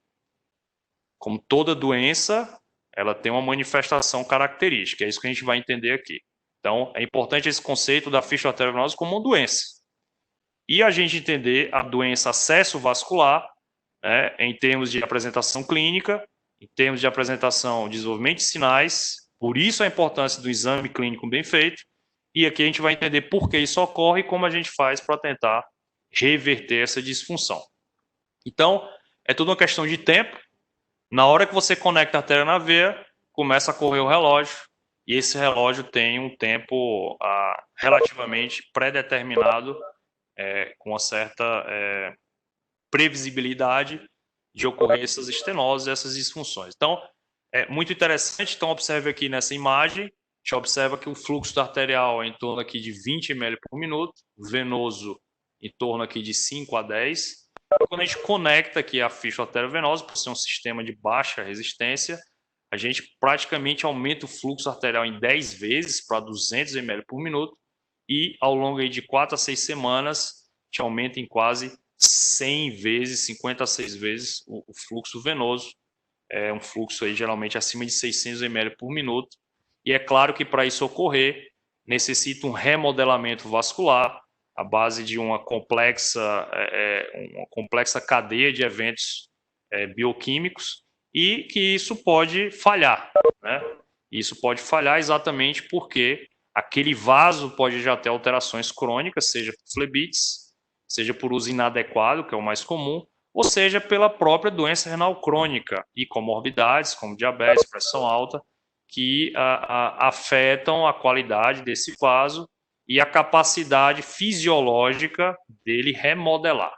como toda doença, ela tem uma manifestação característica, é isso que a gente vai entender aqui. Então, é importante esse conceito da fístula arteriovenosa como uma doença. E a gente entender a doença acesso vascular, né, em termos de apresentação clínica, em termos de apresentação, desenvolvimento de sinais, por isso a importância do exame clínico bem feito, e aqui a gente vai entender por que isso ocorre e como a gente faz para tentar reverter essa disfunção. Então, é tudo uma questão de tempo. Na hora que você conecta a artéria na veia, começa a correr o relógio, e esse relógio tem um tempo relativamente pré-determinado, com uma certa previsibilidade de ocorrer essas estenoses, essas disfunções. Então, é muito interessante. Então, observe aqui nessa imagem, a gente observa que o fluxo arterial é em torno aqui de 20 ml por minuto, venoso em torno aqui de 5 a 10. Quando a gente conecta aqui a fístula arteriovenosa, por ser um sistema de baixa resistência, a gente praticamente aumenta o fluxo arterial em 10 vezes para 200 ml por minuto, e ao longo aí de 4 a 6 semanas, a gente aumenta em quase 100 vezes, 50 a 6 vezes o fluxo venoso. É um fluxo aí geralmente acima de 600 ml por minuto. E é claro que para isso ocorrer, necessita um remodelamento vascular, à base de uma complexa cadeia de eventos bioquímicos, e que isso pode falhar, né? Isso pode falhar exatamente porque aquele vaso pode já ter alterações crônicas, seja por flebites, seja por uso inadequado, que é o mais comum, ou seja pela própria doença renal crônica e comorbidades, como diabetes, pressão alta, que afetam a qualidade desse vaso e a capacidade fisiológica dele remodelar.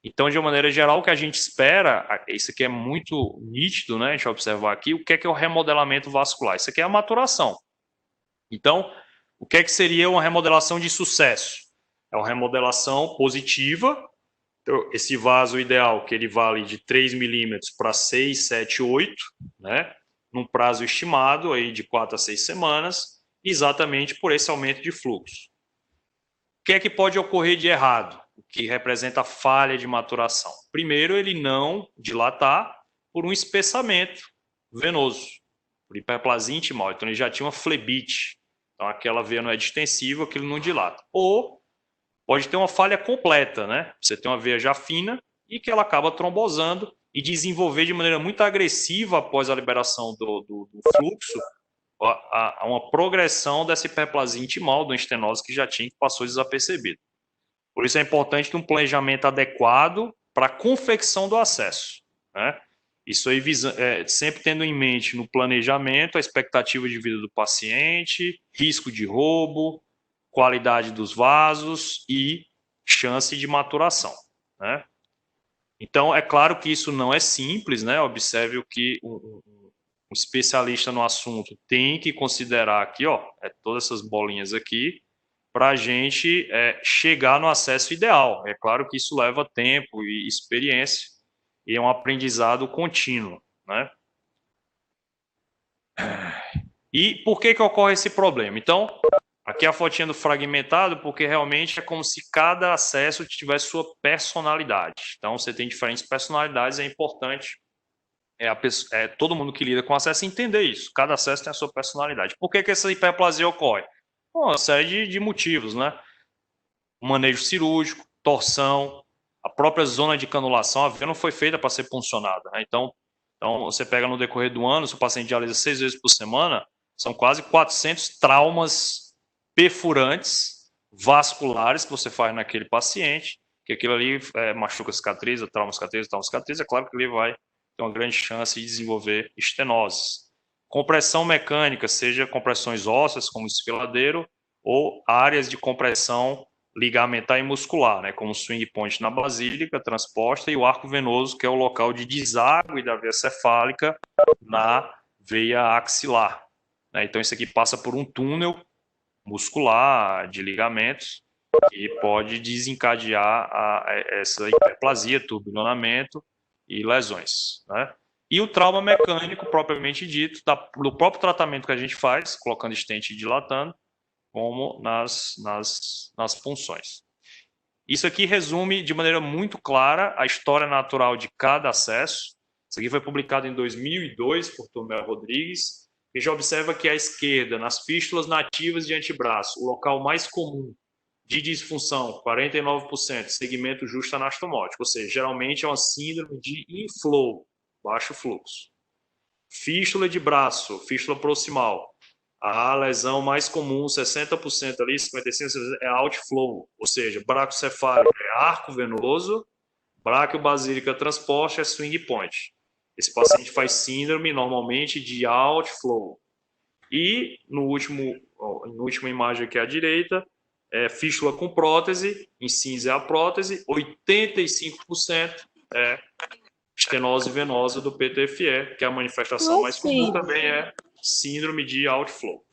Então, de uma maneira geral, o que a gente espera, isso aqui é muito nítido, né? A gente vai observar aqui, o que é o remodelamento vascular? Isso aqui é a maturação. Então, o que seria uma remodelação de sucesso? É uma remodelação positiva. Então, esse vaso ideal, que ele vale de 3 milímetros para 6, 7, 8, né? Num prazo estimado aí de 4 a 6 semanas, exatamente por esse aumento de fluxo. O que é que pode ocorrer de errado? O que representa a falha de maturação? Primeiro, ele não dilatar por um espessamento venoso, por hiperplasia intimal. Então, ele já tinha uma flebite. Então, aquela veia não é distensiva, aquilo não dilata. Ou pode ter uma falha completa, né? Você tem uma veia já fina e que ela acaba trombosando e desenvolver de maneira muito agressiva após a liberação do fluxo uma progressão dessa hiperplasia intimal, da estenose que já tinha, que passou desapercebido. Por isso é importante ter um planejamento adequado para a confecção do acesso, né? Isso aí sempre tendo em mente no planejamento a expectativa de vida do paciente, risco de roubo, qualidade dos vasos e chance de maturação, né? Então, é claro que isso não é simples, né? Observe o que um especialista no assunto tem que considerar aqui, ó, todas essas bolinhas aqui, para a gente chegar no acesso ideal. É claro que isso leva tempo e experiência, e é um aprendizado contínuo, né? E por que ocorre esse problema? Então, aqui a fotinha do fragmentado, porque realmente é como se cada acesso tivesse sua personalidade. Então, você tem diferentes personalidades, é importante todo mundo que lida com acesso entender isso. Cada acesso tem a sua personalidade. Por que essa hiperplasia ocorre? Uma série de motivos, né? Manejo cirúrgico, torção, a própria zona de canulação, a veia não foi feita para ser puncionada, né? Então, você pega no decorrer do ano, se o paciente dialisa 6 vezes por semana, são quase 400 traumas perfurantes vasculares que você faz naquele paciente, que aquilo ali machuca cicatriza, trauma cicatriza, é claro que ele vai ter uma grande chance de desenvolver estenoses. Compressão mecânica, seja compressões ósseas, como esfiladeiro, ou áreas de compressão ligamentar e muscular, né, como o swing point na basílica transposta e o arco venoso, que é o local de deságue da veia cefálica na veia axilar, né? Então, isso aqui passa por um túnel muscular de ligamentos que pode desencadear essa hiperplasia, turbulionamento e lesões, né? E o trauma mecânico, propriamente dito, do próprio tratamento que a gente faz, colocando stent e dilatando, como nas punções. Isso aqui resume de maneira muito clara a história natural de cada acesso. Isso aqui foi publicado em 2002 por Tomé Rodrigues, e já observa que à esquerda, nas fístulas nativas de antebraço, o local mais comum de disfunção, 49%, segmento justo anastomótico, ou seja, geralmente é uma síndrome de inflow, baixo fluxo. Fístula de braço, fístula proximal, a lesão mais comum, 60% ali, 55% é outflow, ou seja, bracocefálico é arco venoso, braquiobasílica transposta é swing point. Esse paciente faz síndrome normalmente de outflow. E na última imagem aqui à direita, fístula com prótese, em cinza é a prótese, 85% é estenose venosa do PTFE, que é a manifestação mais comum, também é síndrome de outflow.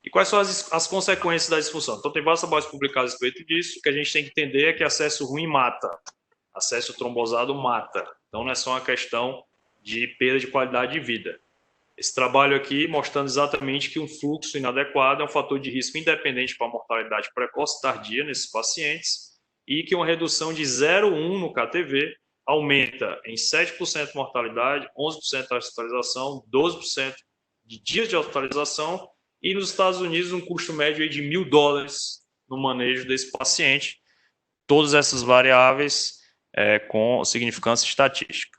E quais são as consequências da disfunção? Então, tem vários trabalhos publicados a respeito disso. O que a gente tem que entender é que acesso ruim mata. Acesso trombosado mata. Então, não é só uma questão de perda de qualidade de vida. Esse trabalho aqui mostrando exatamente que um fluxo inadequado é um fator de risco independente para a mortalidade precoce tardia nesses pacientes e que uma redução de 0,1 no KTV aumenta em 7% mortalidade, 11% de hospitalização, 12% de dias de hospitalização e nos Estados Unidos um custo médio de $1.000 no manejo desse paciente. Todas essas variáveis com significância estatística.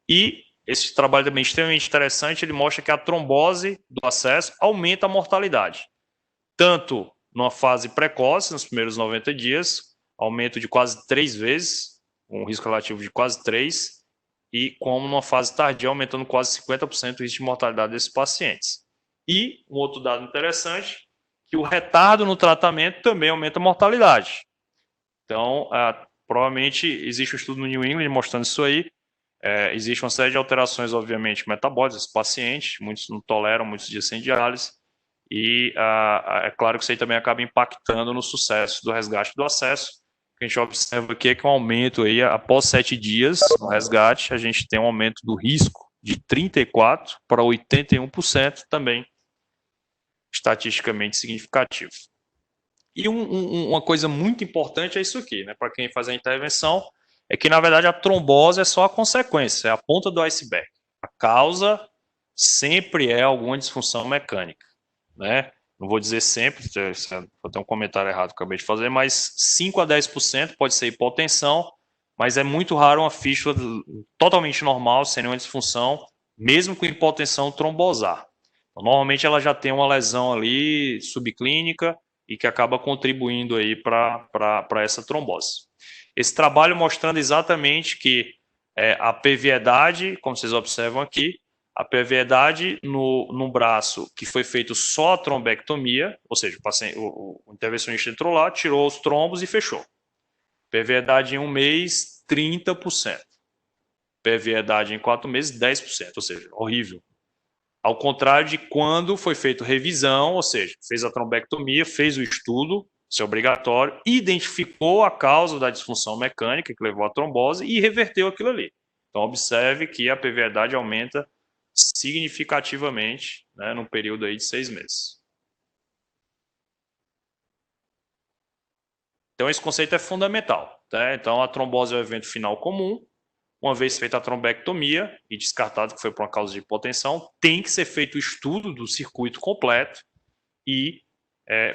E esse trabalho também é extremamente interessante, ele mostra que a trombose do acesso aumenta a mortalidade. Tanto numa fase precoce, nos primeiros 90 dias, aumento de quase 3 vezes, um risco relativo de quase 3, e como numa fase tardia, aumentando quase 50% o risco de mortalidade desses pacientes. E um outro dado interessante, que o retardo no tratamento também aumenta a mortalidade. Então, provavelmente existe um estudo no New England mostrando isso aí. Existe uma série de alterações, obviamente, metabólicas desse paciente, muitos não toleram muitos dias sem diálise, e é claro que isso aí também acaba impactando no sucesso do resgate do acesso. O que a gente observa aqui é que um aumento aí, após 7 dias no resgate, a gente tem um aumento do risco de 34% para 81% também, estatisticamente significativo. E uma coisa muito importante é isso aqui, né, para quem faz a intervenção, é que, na verdade, a trombose é só a consequência, é a ponta do iceberg. A causa sempre é alguma disfunção mecânica, né? Não vou dizer sempre, vou ter um comentário errado que eu acabei de fazer, mas 5 a 10% pode ser hipotensão, mas é muito raro uma fístula totalmente normal, sem nenhuma disfunção, mesmo com hipotensão trombosar. Então, normalmente ela já tem uma lesão ali subclínica e que acaba contribuindo aí para essa trombose. Esse trabalho mostrando exatamente que a perviedade, como vocês observam aqui, a perviedade no braço que foi feito só a trombectomia, ou seja, o intervencionista entrou lá, tirou os trombos e fechou. Perviedade em 1 mês, 30%. Perviedade em 4 meses, 10%, ou seja, horrível. Ao contrário de quando foi feito revisão, ou seja, fez a trombectomia, fez o estudo, isso é obrigatório, identificou a causa da disfunção mecânica que levou à trombose e reverteu aquilo ali. Então, observe que a perviedade aumenta significativamente, né, num período aí de 6 meses. Então, esse conceito é fundamental, tá? Então, a trombose é o evento final comum. Uma vez feita a trombectomia e descartado que foi por uma causa de hipotensão, tem que ser feito o estudo do circuito completo e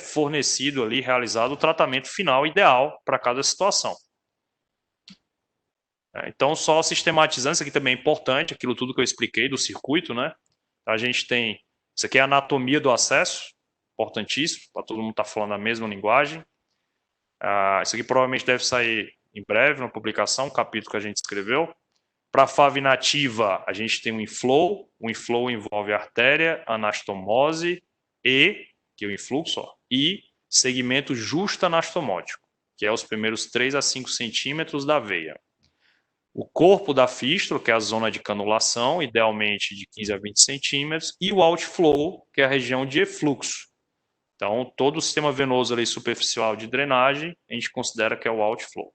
fornecido ali, realizado o tratamento final ideal para cada situação. Então, só sistematizando, isso aqui também é importante, aquilo tudo que eu expliquei do circuito, né? A gente tem, isso aqui é a anatomia do acesso, importantíssimo, para todo mundo estar falando a mesma linguagem. Isso aqui provavelmente deve sair em breve, na publicação, um capítulo que a gente escreveu. Para a FAV inativa, a gente tem um inflow. O inflow envolve artéria, anastomose e, que é o influxo, e segmento justo-anastomótico, que é os primeiros 3 a 5 centímetros da veia. O corpo da fístula, que é a zona de canulação, idealmente de 15 a 20 centímetros, e o outflow, que é a região de efluxo. Então, todo o sistema venoso ali superficial de drenagem, a gente considera que é o outflow.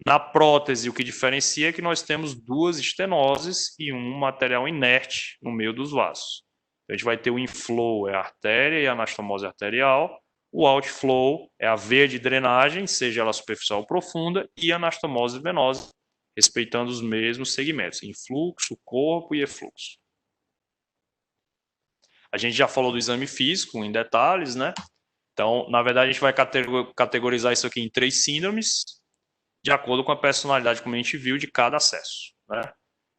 Na prótese, o que diferencia é que nós temos 2 estenoses e um material inerte no meio dos vasos. Então, a gente vai ter o inflow, é a artéria e a anastomose arterial. O outflow é a veia de drenagem, seja ela superficial ou profunda, e a anastomose venosa, respeitando os mesmos segmentos, influxo, corpo e efluxo. A gente já falou do exame físico em detalhes, né? Então, na verdade, a gente vai categorizar isso aqui em 3 síndromes, de acordo com a personalidade, como a gente viu, de cada acesso, né?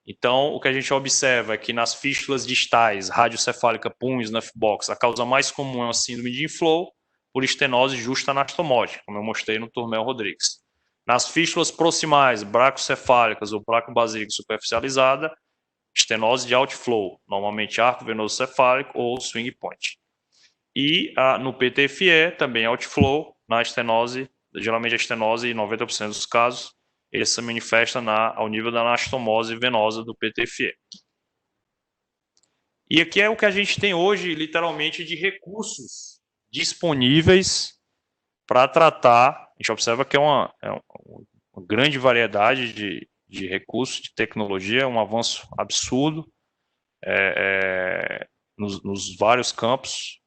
Então, o que a gente observa é que nas fístulas distais, radiocefálica, PUM, snuffbox, a causa mais comum é uma síndrome de inflow por estenose justa anastomótica, como eu mostrei no Turmel Rodrigues. Nas fístulas proximais, bracocefálicas ou bracobasílica superficializada, estenose de outflow, normalmente arco venoso cefálico ou swing point. E no PTFE, também outflow, na estenose, geralmente a estenose, em 90% dos casos, ele se manifesta ao nível da anastomose venosa do PTFE. E aqui é o que a gente tem hoje, literalmente, de recursos disponíveis para tratar. A gente observa que é uma grande variedade de recursos, de tecnologia, um avanço absurdo nos vários campos,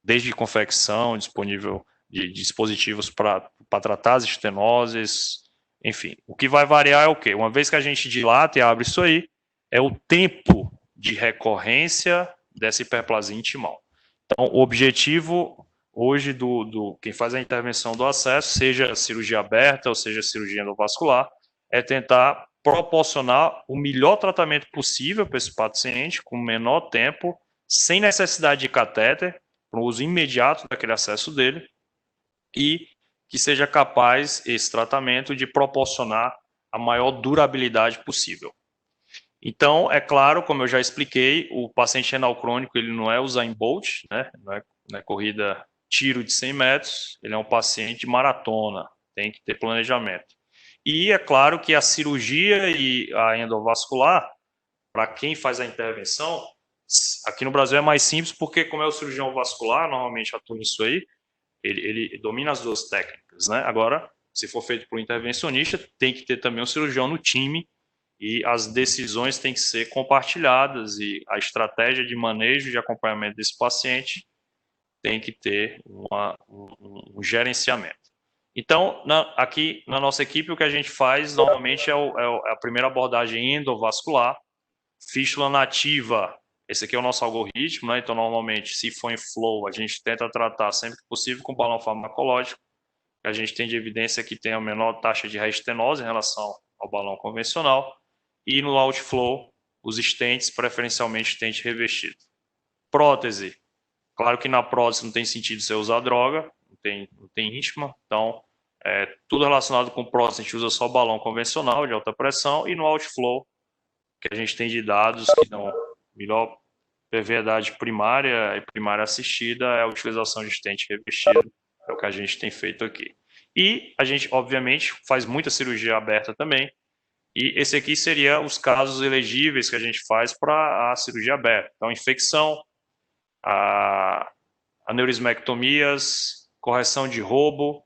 desde confecção, disponível de dispositivos para tratar as estenoses, enfim. O que vai variar é o quê? Uma vez que a gente dilata e abre isso aí, é o tempo de recorrência dessa hiperplasia intimal. Então, o objetivo hoje do quem faz a intervenção do acesso, seja cirurgia aberta ou seja cirurgia endovascular, é tentar proporcionar o melhor tratamento possível para esse paciente, com o menor tempo, sem necessidade de catéter, para o uso imediato daquele acesso dele, e que seja capaz, esse tratamento, de proporcionar a maior durabilidade possível. Então, é claro, como eu já expliquei, o paciente renal crônico ele não é Usain Bolt, né? Não é corrida tiro de 100 metros, ele é um paciente de maratona, tem que ter planejamento. E é claro que a cirurgia e a endovascular, para quem faz a intervenção, aqui no Brasil é mais simples, porque como é o cirurgião vascular, normalmente atua nisso aí, ele domina as duas técnicas, né? Agora, se for feito por um intervencionista, tem que ter também um cirurgião no time, e as decisões têm que ser compartilhadas, e a estratégia de manejo de acompanhamento desse paciente tem que ter um gerenciamento. Então, aqui na nossa equipe, o que a gente faz normalmente é a primeira abordagem endovascular, fístula nativa. Esse aqui é o nosso algoritmo, né? Então, normalmente, se for em flow, a gente tenta tratar sempre que possível com balão farmacológico. A gente tem de evidência que tem a menor taxa de reestenose em relação ao balão convencional. E no outflow, os stents, preferencialmente stent revestido. Prótese. Claro que na prótese não tem sentido você usar droga, não tem íntima, então tudo relacionado com prótese a gente usa só balão convencional de alta pressão, e no outflow, que a gente tem de dados que dão melhor perviedade primária e primária assistida, é a utilização de stent revestido, é o que a gente tem feito aqui. E a gente, obviamente, faz muita cirurgia aberta também, e esse aqui seria os casos elegíveis que a gente faz para a cirurgia aberta. Então, infecção, aneurismectomias, correção de roubo,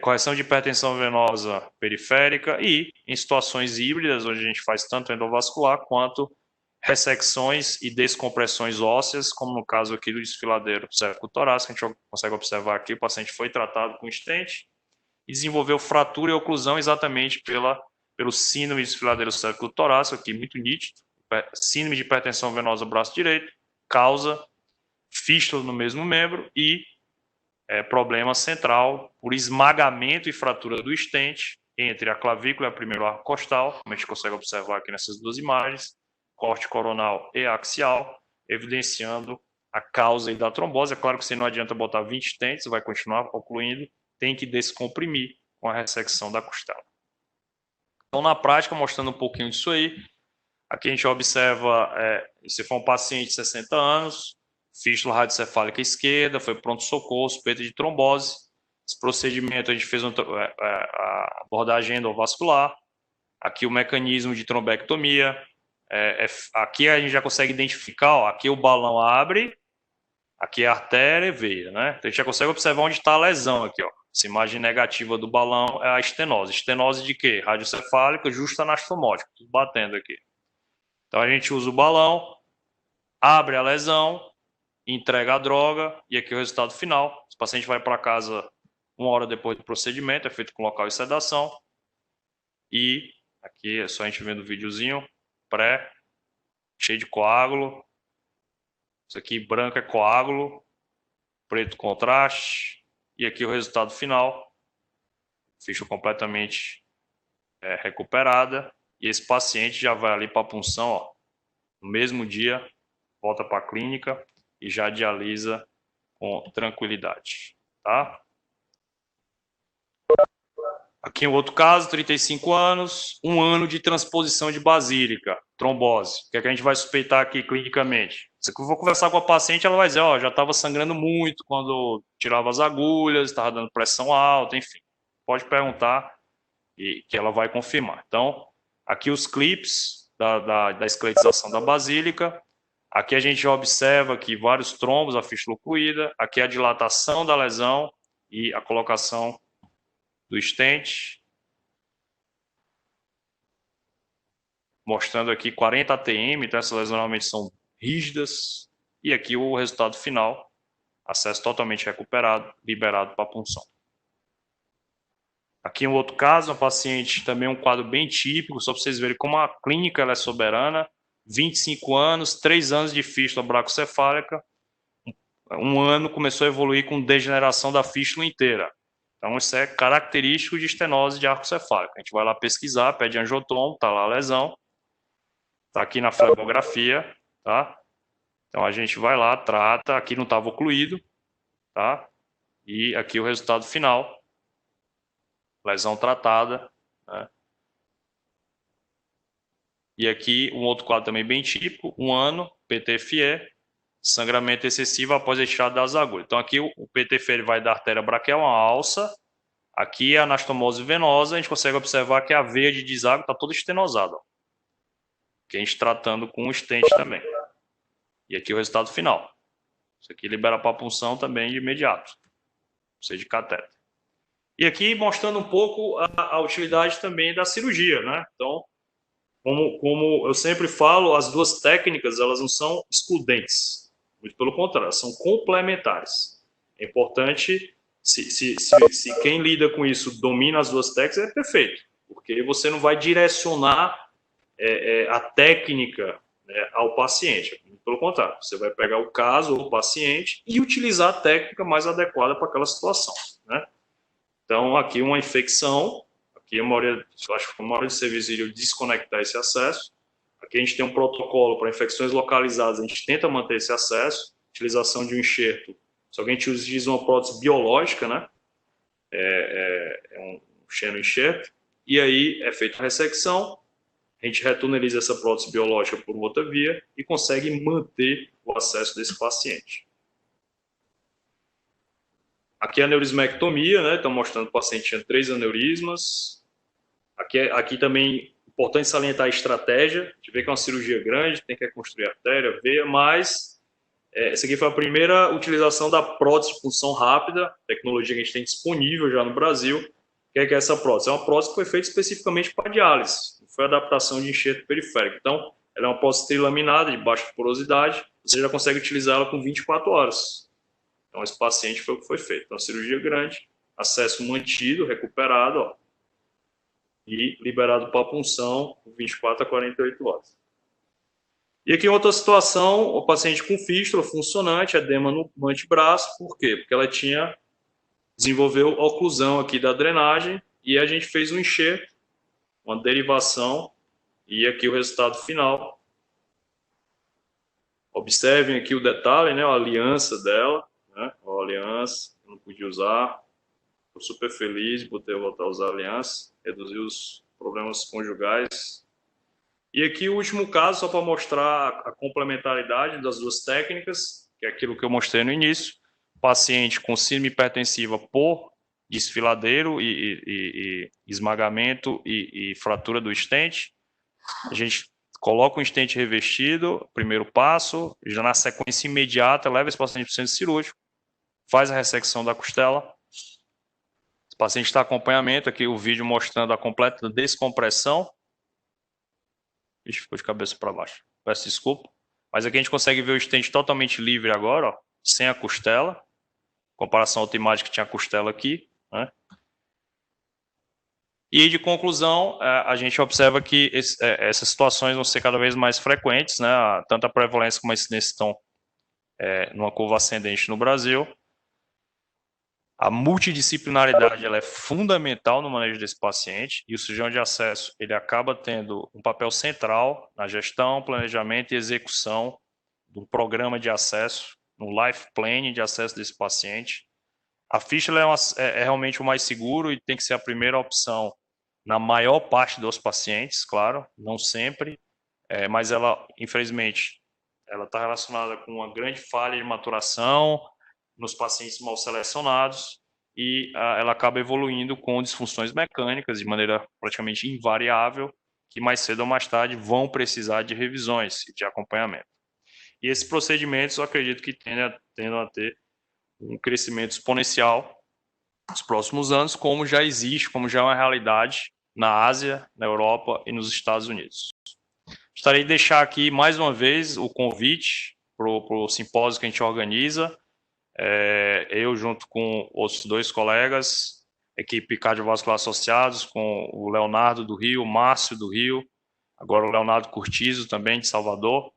correção de hipertensão venosa periférica e em situações híbridas, onde a gente faz tanto endovascular quanto ressecções e descompressões ósseas, como no caso aqui do desfiladeiro cervicotorácico, a gente consegue observar aqui, o paciente foi tratado com stent e desenvolveu fratura e oclusão exatamente pelo síndrome de desfiladeiro cervicotorácico, aqui muito nítido, síndrome de hipertensão venosa braço direito, causa fístula no mesmo membro e problema central por esmagamento e fratura do stent entre a clavícula e a primeira arco costal, como a gente consegue observar aqui nessas duas imagens, corte coronal e axial, evidenciando a causa da trombose. É claro que você não adianta botar 20 stents, vai continuar ocluindo, tem que descomprimir com a ressecção da costela. Então, na prática, mostrando um pouquinho disso aí, aqui a gente observa, se for um paciente de 60 anos, fístula radiocefálica esquerda, foi pronto-socorro, suspeita de trombose. Esse procedimento a gente fez a abordagem endovascular. Aqui o mecanismo de trombectomia. Aqui a gente já consegue identificar, ó, aqui o balão abre, aqui é a artéria e veia, né? Então a gente já consegue observar onde está a lesão aqui, ó. Essa imagem negativa do balão é a estenose. Estenose de quê? Radiocefálica, justa anastomótica, tudo batendo aqui. Então a gente usa o balão, abre a lesão, entrega a droga, e aqui o resultado final. O paciente vai para casa 1 hora depois do procedimento, é feito com local de sedação. E aqui é só a gente vendo o videozinho, pré, cheio de coágulo. Isso aqui branco é coágulo, preto contraste. E aqui o resultado final, ficha completamente recuperada. E esse paciente já vai ali para a punção, ó, no mesmo dia, volta para a clínica e já dialisa com tranquilidade, tá? Aqui um outro caso, 35 anos, 1 ano de transposição de basílica, trombose. O que é que a gente vai suspeitar aqui clinicamente? Se eu for conversar com a paciente, ela vai dizer, ó, já estava sangrando muito quando tirava as agulhas, estava dando pressão alta, enfim. Pode perguntar e que ela vai confirmar. Então, aqui os clips da esclerização da basílica. Aqui a gente já observa aqui vários trombos, a fístula ocluída. Aqui a dilatação da lesão e a colocação do stent. Mostrando aqui 40 atm, então essas lesões normalmente são rígidas. E aqui o resultado final, acesso totalmente recuperado, liberado para a punção. Aqui um outro caso, um paciente, também um quadro bem típico, só para vocês verem como a clínica ela é soberana. 25 anos, 3 anos de fístula bracocefálica. 1 ano começou a evoluir com degeneração da fístula inteira. Então, isso é característico de estenose de arco cefálico. A gente vai lá pesquisar, pede angiotomo, está lá a lesão, está aqui na flebografia, tá? Então, a gente vai lá, trata, aqui não estava ocluído, tá? E aqui o resultado final, lesão tratada, né? E aqui um outro quadro também bem típico, 1 ano, PTFE, sangramento excessivo após a retirada das agulhas. Então aqui o PTFE ele vai da artéria braquial, uma alça, aqui é a anastomose venosa, a gente consegue observar que a veia de deságua está toda estenosada, ó. Que a gente tratando com um stent também. E aqui o resultado final. Isso aqui libera para a punção também de imediato, ou seja, de catéter. E aqui mostrando um pouco a utilidade também da cirurgia, né? Então, como eu sempre falo, as duas técnicas elas não são excludentes, muito pelo contrário, são complementares. É importante, se quem lida com isso domina as duas técnicas, é perfeito, porque você não vai direcionar a técnica, né, ao paciente. Muito pelo contrário, você vai pegar o caso ou o paciente e utilizar a técnica mais adequada para aquela situação, né? Então, aqui uma infecção. Aqui a maioria, eu acho que a maioria de serviços iriam desconectar esse acesso. Aqui a gente tem um protocolo para infecções localizadas, a gente tenta manter esse acesso, utilização de um enxerto. Se alguém utiliza uma prótese biológica, né? É um xenoenxerto, e aí é feita a ressecção, a gente retuneliza essa prótese biológica por outra via e consegue manter o acesso desse paciente. Aqui é a aneurismectomia, né? Estão mostrando que o paciente tinha 3 aneurismas. Aqui também é importante salientar a estratégia. A gente vê que é uma cirurgia grande, tem que reconstruir a artéria, a veia, mas essa aqui foi a primeira utilização da prótese de punção rápida, tecnologia que a gente tem disponível já no Brasil. O que é essa prótese? É uma prótese que foi feita especificamente para diálise, não foi adaptação de enxerto periférico. Então, ela é uma prótese trilaminada, de baixa porosidade, você já consegue utilizar ela com 24 horas. Então, esse paciente foi o que foi feito. Então, cirurgia grande, acesso mantido, recuperado, ó, e liberado para a punção por 24 a 48 horas. E aqui outra situação, o paciente com fístula funcionante, edema no antebraço, por quê? Porque ela desenvolveu oclusão aqui da drenagem e a gente fez um enxerto, uma derivação, e aqui o resultado final. Observem aqui o detalhe, né, a aliança dela, né, a aliança, não podia usar. Estou super feliz por ter voltado a usar a aliança, reduzir os problemas conjugais. E aqui o último caso, só para mostrar a complementaridade das duas técnicas, que é aquilo que eu mostrei no início. Paciente com síndrome hipertensiva por desfiladeiro e esmagamento e fratura do stent. A gente coloca um stent revestido, primeiro passo, já na sequência imediata, leva esse paciente para o centro cirúrgico, faz a ressecção da costela. O paciente está em acompanhamento, aqui o vídeo mostrando a completa descompressão. Ixi, ficou de cabeça para baixo. Peço desculpa. Mas aqui a gente consegue ver o stent totalmente livre agora, ó, sem a costela. Em comparação à outra imagem que tinha a costela aqui, né? E de conclusão, a gente observa que essas situações vão ser cada vez mais frequentes, né? Tanto a prevalência como a incidência estão numa curva ascendente no Brasil. A multidisciplinaridade ela é fundamental no manejo desse paciente e o cirurgião de acesso ele acaba tendo um papel central na gestão, planejamento e execução do programa de acesso, no life planning de acesso desse paciente. A fístula é realmente o mais seguro e tem que ser a primeira opção na maior parte dos pacientes, claro, não sempre, mas ela, infelizmente, ela está relacionada com uma grande falha de maturação nos pacientes mal selecionados e ela acaba evoluindo com disfunções mecânicas de maneira praticamente invariável, que mais cedo ou mais tarde vão precisar de revisões e de acompanhamento. E esses procedimentos, eu acredito que tendam a ter um crescimento exponencial nos próximos anos, como já existe, como já é uma realidade na Ásia, na Europa e nos Estados Unidos. Gostaria de deixar aqui mais uma vez o convite para o simpósio que a gente organiza. Eu junto com outros 2 colegas, equipe cardiovascular associados, com o Leonardo do Rio, o Márcio do Rio, agora o Leonardo Curtizo também de Salvador.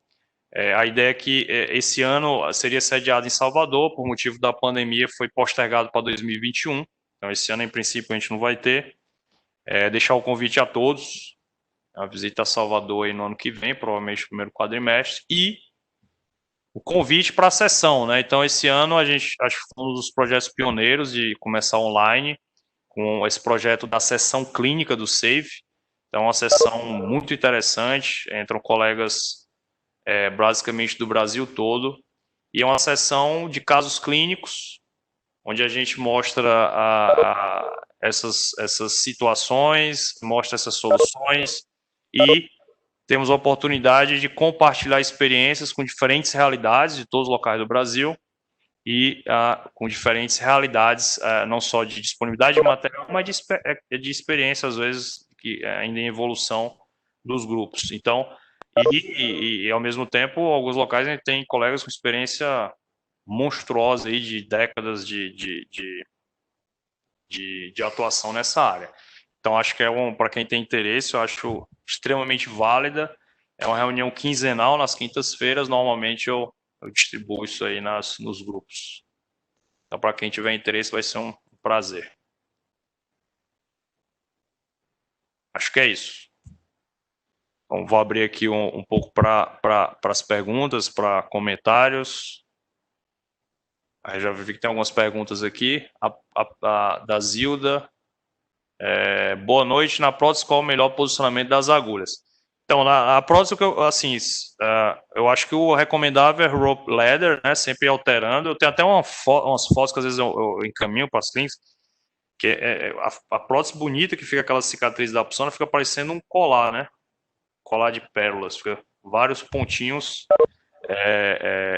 A ideia é que esse ano seria sediado em Salvador, por motivo da pandemia foi postergado para 2021, Então, esse ano, em princípio, a gente não vai ter. Deixar o convite a todos, a visita a Salvador aí no ano que vem, provavelmente no primeiro quadrimestre, e o convite para a sessão, né? Então, esse ano a gente acho que foi um dos projetos pioneiros de começar online com esse projeto da sessão clínica do SAVE. Então, uma sessão muito interessante, entram colegas basicamente do Brasil todo, e é uma sessão de casos clínicos, onde a gente mostra essas situações, mostra essas soluções e temos a oportunidade de compartilhar experiências com diferentes realidades de todos os locais do Brasil e com diferentes realidades, não só de disponibilidade de material, mas de experiência, às vezes, que ainda em evolução dos grupos. Então, e ao mesmo tempo, alguns locais a gente tem colegas com experiência monstruosa aí de décadas de atuação nessa área. Então, acho que para quem tem interesse, eu acho extremamente válida. É uma reunião quinzenal nas quintas-feiras. Normalmente eu distribuo isso aí nos grupos. Então, para quem tiver interesse, vai ser um prazer. Acho que é isso. Então, vou abrir aqui um pouco para as perguntas, para comentários. Aí já vi que tem algumas perguntas aqui. A da Zilda. Boa noite. Na prótese, qual o melhor posicionamento das agulhas? Então, na prótese, assim, eu acho que o recomendável é rope ladder, né? Sempre alterando. Eu tenho até umas fotos que às vezes eu encaminho para as clínicas, que a prótese bonita, que fica aquela cicatriz da Apsona, fica parecendo um colar, né? Colar de pérolas, fica vários pontinhos.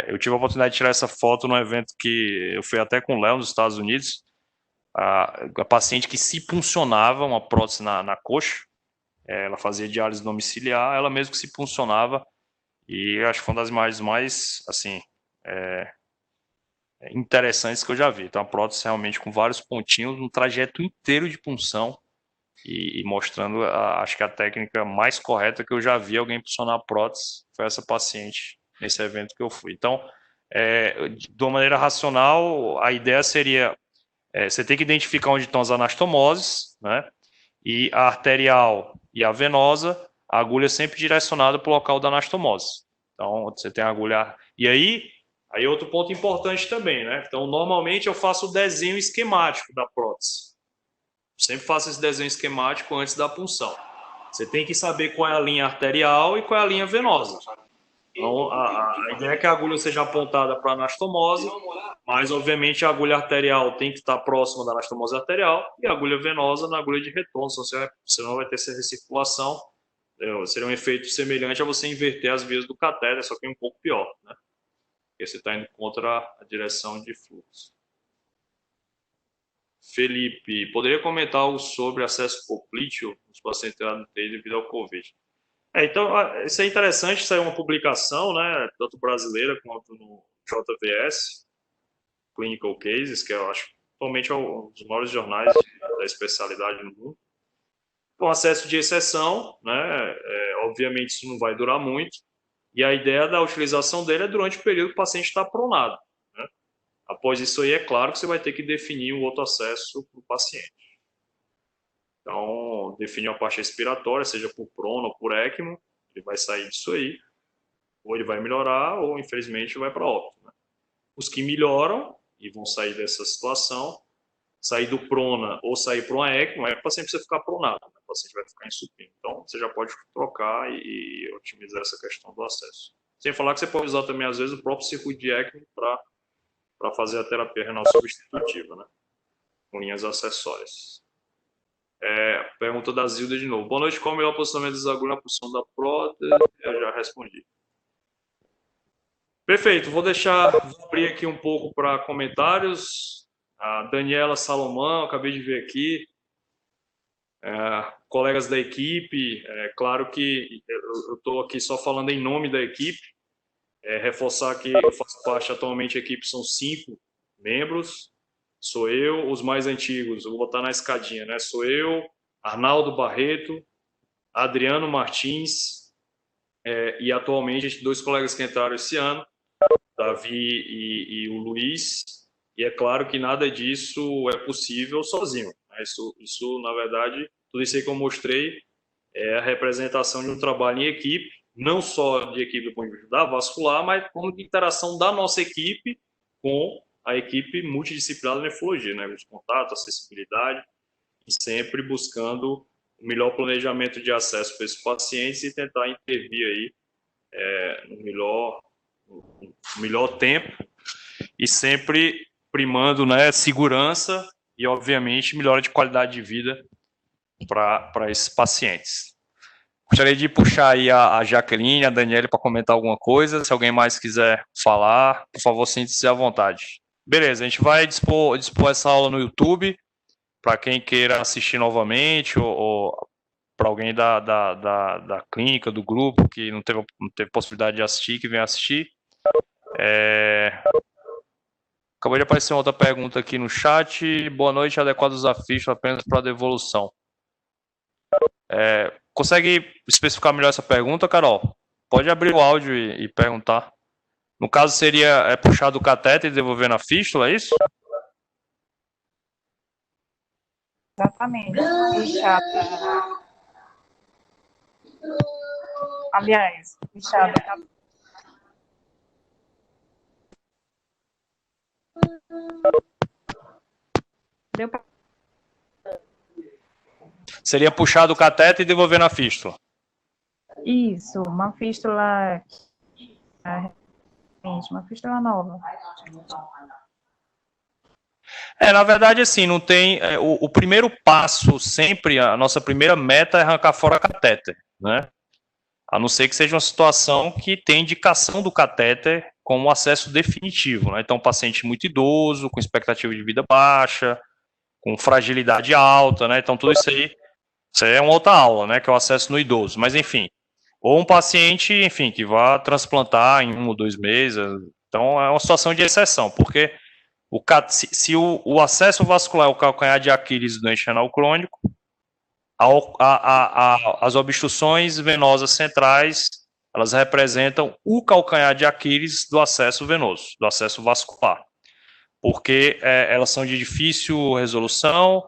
Eu tive a oportunidade de tirar essa foto num evento que eu fui até com o Léo nos Estados Unidos. A paciente que se puncionava uma prótese na coxa, ela fazia diálise domiciliar, ela mesmo que se puncionava, e acho que foi uma das imagens mais, assim, interessantes que eu já vi. Então, a prótese realmente com vários pontinhos, um trajeto inteiro de punção, e mostrando, acho que a técnica mais correta que eu já vi alguém puncionar a prótese foi essa paciente, nesse evento que eu fui. Então, de uma maneira racional, a ideia seria, você tem que identificar onde estão as anastomoses, né? E a arterial e a venosa, a agulha sempre direcionada para o local da anastomose. Então, você tem a agulha... E aí outro ponto importante também, né? Então, normalmente eu faço o desenho esquemático da prótese. Sempre faço esse desenho esquemático antes da punção. Você tem que saber qual é a linha arterial e qual é a linha venosa. Então, a ideia é que a agulha seja apontada para a anastomose, mas, obviamente, a agulha arterial tem que estar próxima da anastomose arterial e a agulha venosa na agulha de retorno, senão não vai ter essa recirculação. Seria um efeito semelhante a você inverter as vias do catéter, só que é um pouco pior, né? Porque você está indo contra a direção de fluxo. Felipe, poderia comentar algo sobre acesso poplíteo nos pacientes devido ao Covid? Então, isso é interessante, isso é uma publicação, né, tanto brasileira quanto no JVS, Clinical Cases, que eu acho atualmente é um dos maiores jornais da especialidade no mundo. Com acesso de exceção, né, obviamente isso não vai durar muito, e a ideia da utilização dele é durante o período que o paciente está pronado. Né? Após isso aí, é claro que você vai ter que definir um outro acesso para o paciente. Então, definir uma parte respiratória, seja por prono ou por ECMO, ele vai sair disso aí, ou ele vai melhorar, ou infelizmente vai para óbito. Né? Os que melhoram e vão sair dessa situação, sair do prona ou sair para uma ECMO, o paciente precisa ficar pronado, né? O paciente vai ficar em supino. Então, você já pode trocar e otimizar essa questão do acesso. Sem falar que você pode usar também, às vezes, o próprio circuito de ECMO para fazer a terapia renal substitutiva, né? Com linhas acessórias. Pergunta da Zilda de novo. Boa noite, qual é o melhor posicionamento das agulhas na posição da prótese? Eu já respondi. Perfeito, vou abrir aqui um pouco para comentários. A Daniela Salomão, acabei de ver aqui. Colegas da equipe, claro que eu estou aqui só falando em nome da equipe. Reforçar que eu faço parte atualmente, a equipe são 5 membros. Sou eu, os mais antigos, eu vou botar na escadinha, né? Sou eu, Arnaldo Barreto, Adriano Martins, e atualmente 2 colegas que entraram esse ano, Davi e o Luiz, e é claro que nada disso é possível sozinho. Isso, na verdade, tudo isso aí que eu mostrei é a representação de um trabalho em equipe, não só de equipe do ponto de vista da vascular, mas como de interação da nossa equipe com a equipe multidisciplinar da nefrologia, né? Os contatos, acessibilidade, e sempre buscando o melhor planejamento de acesso para esses pacientes e tentar intervir aí no melhor tempo e sempre primando, né, segurança e, obviamente, melhora de qualidade de vida para esses pacientes. Gostaria de puxar aí a Jaqueline, a Daniela para comentar alguma coisa. Se alguém mais quiser falar, por favor, sinta-se à vontade. Beleza, a gente vai dispor essa aula no YouTube para quem queira assistir novamente ou para alguém da clínica, do grupo, que não teve possibilidade de assistir, que venha assistir. Acabou de aparecer uma outra pergunta aqui no chat. Boa noite, adequados a fístula apenas para devolução. Consegue especificar melhor essa pergunta, Carol? Pode abrir o áudio e perguntar. No caso, seria puxar do catéter e devolver na fístula, é isso? Exatamente. Puxada. Aliás, puxada. Deu pra... Seria puxar do catéter e devolver na fístula. Isso, uma fístula nova. Na verdade, assim, não tem... o primeiro passo, sempre, a nossa primeira meta é arrancar fora o catéter, né? A não ser que seja uma situação que tem indicação do catéter como acesso definitivo, né? Então, paciente muito idoso, com expectativa de vida baixa, com fragilidade alta, né? Então, tudo isso aí é uma outra aula, né? Que é o acesso no idoso. Mas, enfim, ou um paciente, enfim, que vá transplantar em 1 ou 2 meses. Então, é uma situação de exceção, porque se o acesso vascular é o calcanhar de Aquiles do doente renal crônico, as obstruções venosas centrais, elas representam o calcanhar de Aquiles do acesso venoso, do acesso vascular, porque elas são de difícil resolução,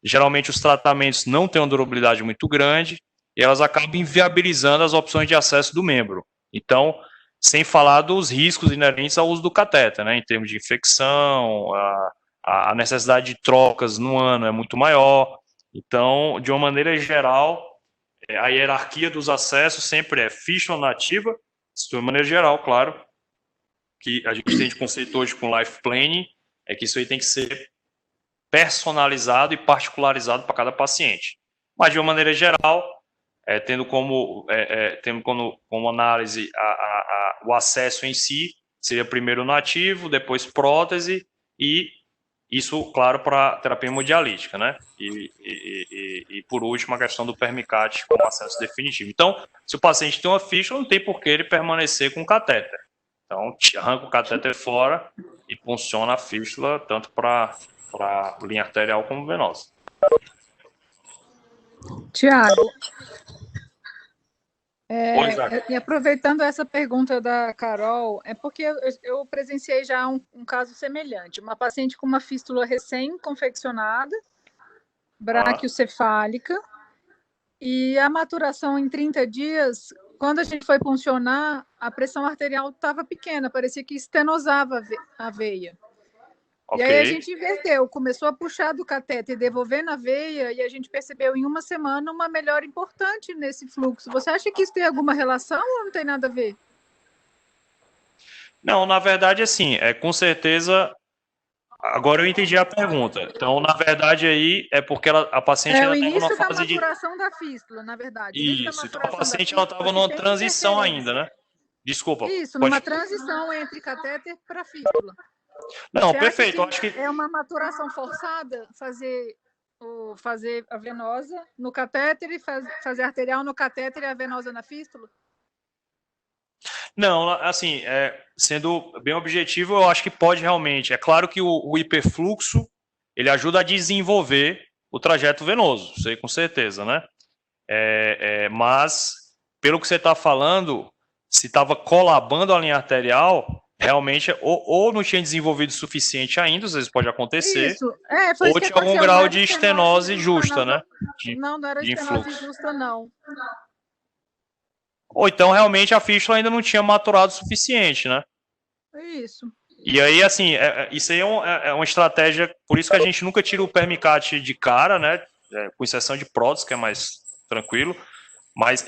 geralmente os tratamentos não têm uma durabilidade muito grande, e elas acabam inviabilizando as opções de acesso do membro. Então, sem falar dos riscos inerentes ao uso do catéter, né, em termos de infecção, a necessidade de trocas no ano é muito maior. Então, de uma maneira geral, a hierarquia dos acessos sempre é fístula nativa, de uma maneira geral, claro, que a gente tem de conceito hoje com life planning, é que isso aí tem que ser personalizado e particularizado para cada paciente. Mas, de uma maneira geral, tendo como análise o acesso em si, seria primeiro nativo, depois prótese e isso, claro, para terapia hemodialítica, né? E por último, a questão do permicate como acesso definitivo. Então, se o paciente tem uma fístula, não tem por que ele permanecer com o catéter. Então, arranca o catéter fora e funciona a fístula tanto para linha arterial como venosa. Tiago, e aproveitando essa pergunta da Carol, é porque eu presenciei já um caso semelhante. Uma paciente com uma fístula recém-confeccionada, braquiocefálica, e a maturação em 30 dias, quando a gente foi puncionar, a pressão arterial estava pequena, parecia que estenosava a veia. Okay. E aí a gente inverteu, começou a puxar do catéter e devolver na veia, e a gente percebeu em 1 semana uma melhora importante nesse fluxo. Você acha que isso tem alguma relação ou não tem nada a ver? Não, na verdade, assim, com certeza... Agora eu entendi a pergunta. Então, na verdade, aí é porque a paciente ela estava numa fase de... É o início da maturação da fístula, na verdade. Isso, então a paciente estava numa transição ainda, né? Desculpa. Isso, numa transição entre catéter para fístula. Não, você perfeito. Acho que é uma maturação forçada fazer a venosa no catéter e fazer a arterial no catéter e a venosa na fístula? Não, assim, sendo bem objetivo, eu acho que pode realmente. É claro que o hiperfluxo ele ajuda a desenvolver o trajeto venoso, isso aí com certeza, né? Mas, pelo que você está falando, se estava colabando a linha arterial, realmente ou não tinha desenvolvido o suficiente ainda, às vezes pode acontecer, Isso, foi ou isso que tinha algum aconteceu. grau Não de era estenose justa, né? Não era de estenose influxo. justa, não. Ou então, realmente, a fístula ainda não tinha maturado o suficiente, né? Isso. E aí, assim, isso aí é uma estratégia, por isso que a gente nunca tira o permicate de cara, né? Com exceção de prótese, que é mais tranquilo. Mas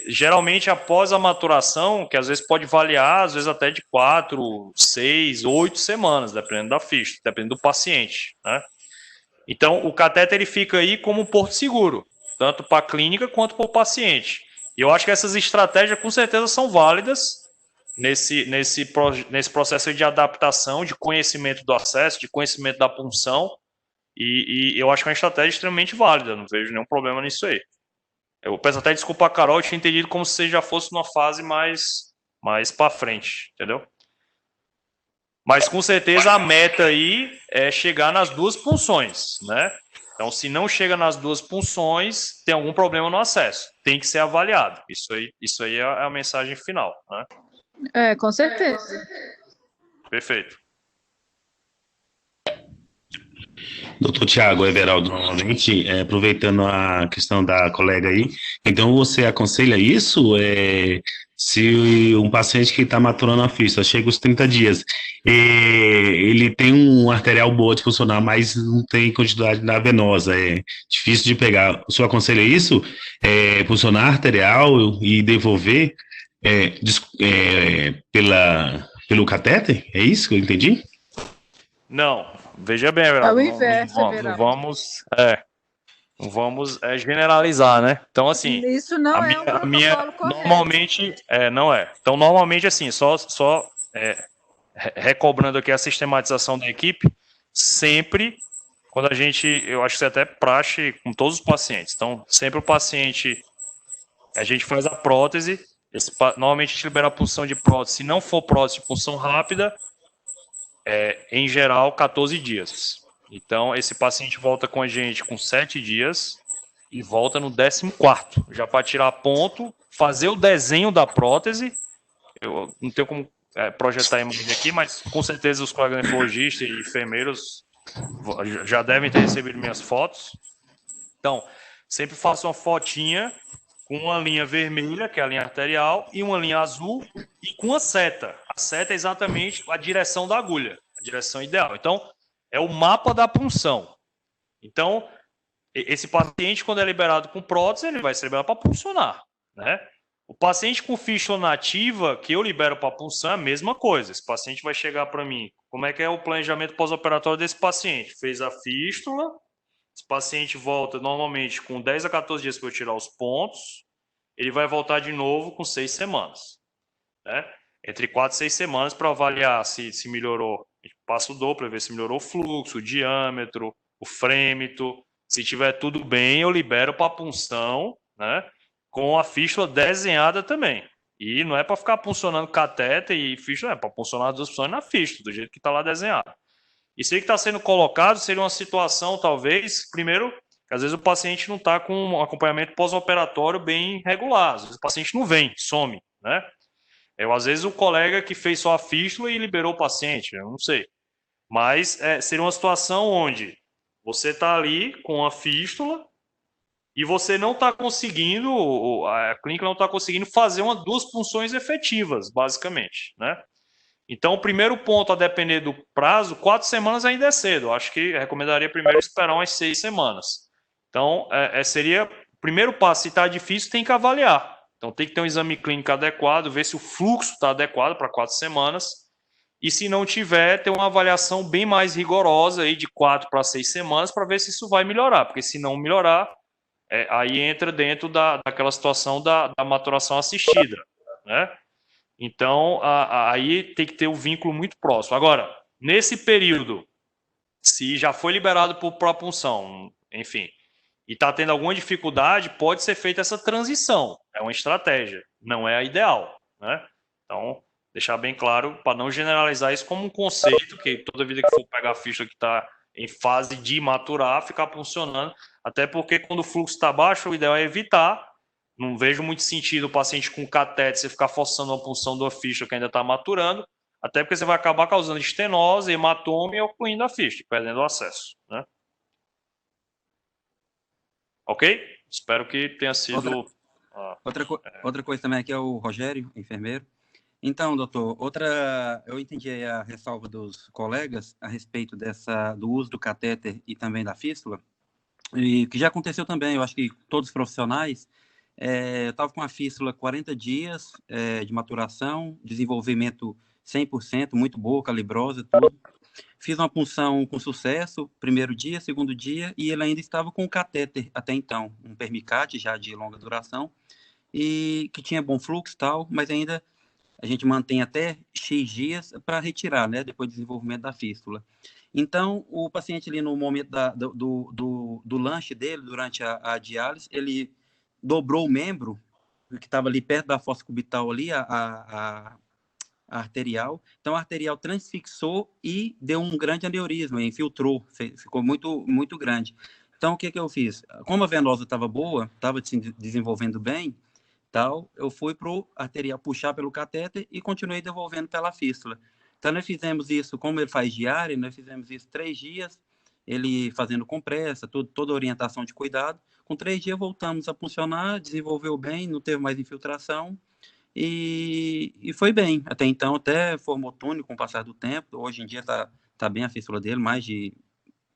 geralmente, após a maturação, que às vezes pode variar, às vezes até de 4, 6, 8 semanas, dependendo da fístula, dependendo do paciente, né? Então, o catéter ele fica aí como um porto seguro, tanto para a clínica quanto para o paciente. E eu acho que essas estratégias, com certeza, são válidas nesse processo de adaptação, de conhecimento do acesso, de conhecimento da punção, e eu acho que é uma estratégia extremamente válida, não vejo nenhum problema nisso aí. Eu peço até desculpa a Carol, eu tinha entendido como se você já fosse numa fase mais para frente, entendeu? Mas com certeza a meta aí é chegar nas duas punções, né? Então, se não chega nas duas punções, tem algum problema no acesso. Tem que ser avaliado. Isso aí é a mensagem final, né? Com certeza. Perfeito. Doutor Tiago Everaldo, novamente, aproveitando a questão da colega aí, então você aconselha isso? Se um paciente que está maturando a fístula chega aos 30 dias, ele tem um arterial boa de funcionar, mas não tem continuidade na venosa, é difícil de pegar. O senhor aconselha isso? Funcionar arterial e devolver pelo catéter? É isso que eu entendi? Não, veja bem, Everaldo, É o inverso, não vamos generalizar, né? Então, assim, isso não é um protocolo correto. Normalmente, não é. Então, normalmente, assim, só recobrando aqui a sistematização da equipe, sempre, quando eu acho que isso é até praxe com todos os pacientes. Então, sempre o paciente, a gente faz a prótese, normalmente a gente libera a punção de prótese. Se não for prótese de punção rápida, em geral, 14 dias. Então, esse paciente volta com a gente com 7 dias e volta no 14º, já para tirar ponto, fazer o desenho da prótese. Eu não tenho como projetar a imagem aqui, mas com certeza os colegas nefrologistas e enfermeiros já devem ter recebido minhas fotos. Então, sempre faço uma fotinha com uma linha vermelha, que é a linha arterial, e uma linha azul, e com a seta. A seta é exatamente a direção da agulha, a direção ideal. Então, é o mapa da punção. Então, esse paciente, quando é liberado com prótese, ele vai ser liberado para puncionar, né? O paciente com fístula nativa, que eu libero para punção, é a mesma coisa. Esse paciente vai chegar para mim. Como é que é o planejamento pós-operatório desse paciente? Fez a fístula, esse paciente volta normalmente com 10 a 14 dias para eu tirar os pontos, ele vai voltar de novo com 6 semanas, né? Entre 4 e 6 semanas para avaliar se melhorou. A gente passa o Doppler, ver se melhorou o fluxo, o diâmetro, o frêmito. Se tiver tudo bem, eu libero para punção, né? Com a fístula desenhada também. E não é para ficar puncionando catéter e fístula, é para puncionar as duas funções na fístula, do jeito que está lá desenhado. Isso aí que está sendo colocado seria uma situação, talvez, primeiro, que às vezes o paciente não está com um acompanhamento pós-operatório bem regular. Às vezes o paciente não vem, some, né? Às vezes o colega que fez só a fístula e liberou o paciente, eu não sei. Mas seria uma situação onde você está ali com a fístula e você não está conseguindo, a clínica não está conseguindo fazer duas punções efetivas, basicamente, né? Então, o primeiro ponto, a depender do prazo, 4 semanas ainda é cedo. Eu acho que eu recomendaria primeiro esperar umas 6 semanas. Então, seria o primeiro passo. Se está difícil, tem que avaliar. Então, tem que ter um exame clínico adequado, ver se o fluxo está adequado para 4 semanas. E se não tiver, ter uma avaliação bem mais rigorosa, aí de 4 para 6 semanas, para ver se isso vai melhorar. Porque se não melhorar, aí entra dentro daquela situação da maturação assistida, né? Então, aí tem que ter um vínculo muito próximo. Agora, nesse período, se já foi liberado por propunção, enfim, e está tendo alguma dificuldade, pode ser feita essa transição. É uma estratégia, não é a ideal, né? Então, deixar bem claro, para não generalizar isso como um conceito, que toda vida que for pegar a ficha que está em fase de maturar, ficar funcionando, até porque quando o fluxo está baixo, o ideal é evitar. Não vejo muito sentido o paciente com catéter você ficar forçando uma punção da ficha que ainda está maturando, até porque você vai acabar causando estenose, hematoma e ocluindo a fístula, perdendo o acesso, né? Ok? Espero que tenha sido... Outra coisa também aqui é o Rogério, enfermeiro. Então, doutor, eu entendi aí a ressalva dos colegas a respeito do uso do catéter e também da fístula, e que já aconteceu também, eu acho que todos os profissionais, eu estava com a fístula 40 dias de maturação, desenvolvimento 100%, muito boa, calibrosa, tudo. Fiz uma punção com sucesso, primeiro dia, segundo dia, e ele ainda estava com o catéter até então, um permicate já de longa duração, e que tinha bom fluxo e tal, mas ainda a gente mantém até X dias para retirar, né, depois do desenvolvimento da fístula. Então, o paciente ali no momento do lanche dele, durante a diálise, ele dobrou o membro, que estava ali perto da fossa cubital ali, a arterial. Então, a arterial transfixou e deu um grande aneurisma, infiltrou, ficou muito, muito grande. Então, o que eu fiz? Como a venosa estava boa, estava se desenvolvendo bem, tal, eu fui para o arterial puxar pelo catéter e continuei devolvendo pela fístula. Então, nós fizemos isso, como ele faz diária, nós fizemos isso 3 dias, ele fazendo compressa, toda a orientação de cuidado. Com 3 dias, voltamos a funcionar, desenvolveu bem, não teve mais infiltração, e foi bem. Até então, até formou túnel com o passar do tempo. Hoje em dia tá bem a fístula dele, mais de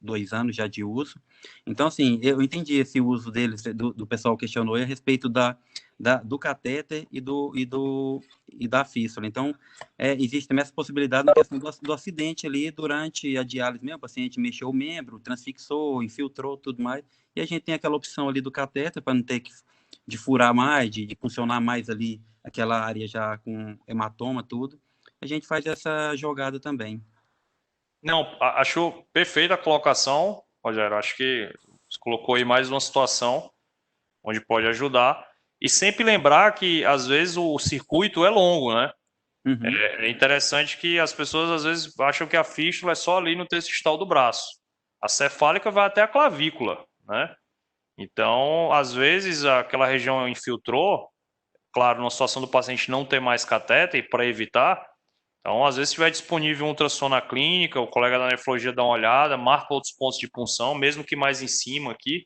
2 anos já de uso. Então, assim, eu entendi esse uso deles, do pessoal questionou a respeito do catéter e da fístula. Então, existe também essa possibilidade na questão do acidente ali durante a diálise mesmo. O paciente mexeu o membro, transfixou, infiltrou, tudo mais. E a gente tem aquela opção ali do catéter para não ter de furar mais, de funcionar mais ali aquela área já com hematoma, tudo. A gente faz essa jogada também. Não, acho perfeita a colocação, Rogério. Acho que você colocou aí mais uma situação onde pode ajudar. E sempre lembrar que, às vezes, o circuito é longo, né? Uhum. É interessante que as pessoas, às vezes, acham que a fístula é só ali no interstiçal do braço. A cefálica vai até a clavícula, né? Então, às vezes, aquela região infiltrou, claro, numa situação do paciente não ter mais catéter, para evitar. Então, às vezes, se estiver disponível um ultrassom na clínica, o colega da nefrologia dá uma olhada, marca outros pontos de punção, mesmo que mais em cima aqui,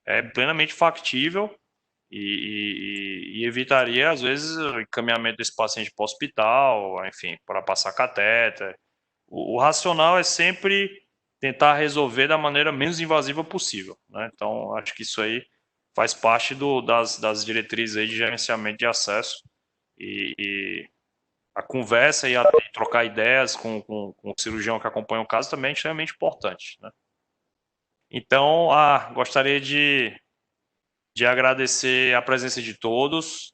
é plenamente factível e evitaria, às vezes, o encaminhamento desse paciente para o hospital, enfim, para passar catéter. O racional é sempre tentar resolver da maneira menos invasiva possível, né? Então, acho que isso aí faz parte das diretrizes aí de gerenciamento de acesso e a conversa e trocar ideias com o cirurgião que acompanha o caso também é extremamente importante, né? Então, gostaria de agradecer a presença de todos.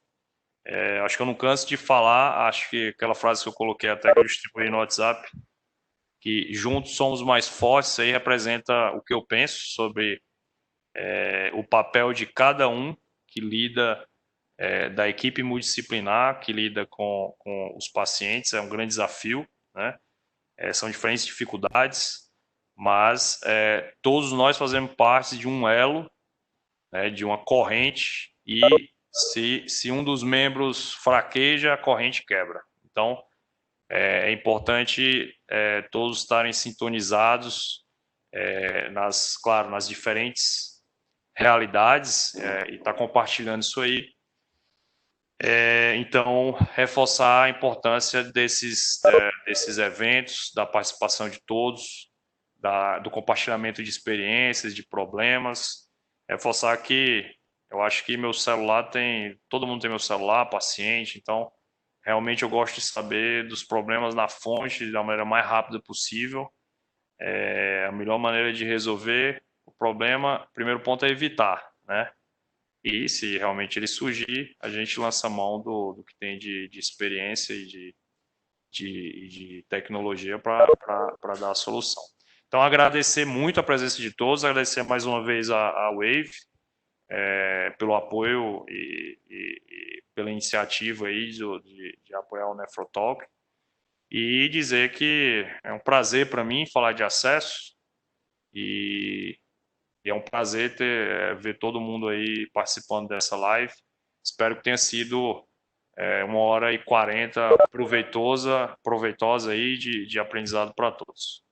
Acho que eu não canso de falar, acho que aquela frase que eu coloquei até que eu distribuí no WhatsApp, que juntos somos mais fortes, aí representa o que eu penso sobre o papel de cada um que lida, da equipe multidisciplinar, que lida com os pacientes, é um grande desafio, né? São diferentes dificuldades, mas todos nós fazemos parte de um elo, né, de uma corrente, e se um dos membros fraqueja, a corrente quebra. Então, é importante todos estarem sintonizados, claro, nas diferentes realidades, e estar compartilhando isso aí. Então, reforçar a importância desses eventos, da participação de todos, do compartilhamento de experiências, de problemas. Reforçar que eu acho que meu celular todo mundo tem meu celular, paciente, então realmente eu gosto de saber dos problemas na fonte da maneira mais rápida possível. A melhor maneira de resolver o problema, primeiro ponto é evitar, né? E se realmente ele surgir, a gente lança mão do que tem de experiência e de tecnologia para dar a solução. Então, agradecer muito a presença de todos, agradecer mais uma vez a Wave pelo apoio e pela iniciativa aí de apoiar o Nefrotalk, e dizer que é um prazer para mim falar de acesso e é um prazer ver todo mundo aí participando dessa live. Espero que tenha sido 1h40 proveitosa aí de aprendizado para todos.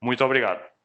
Muito obrigado.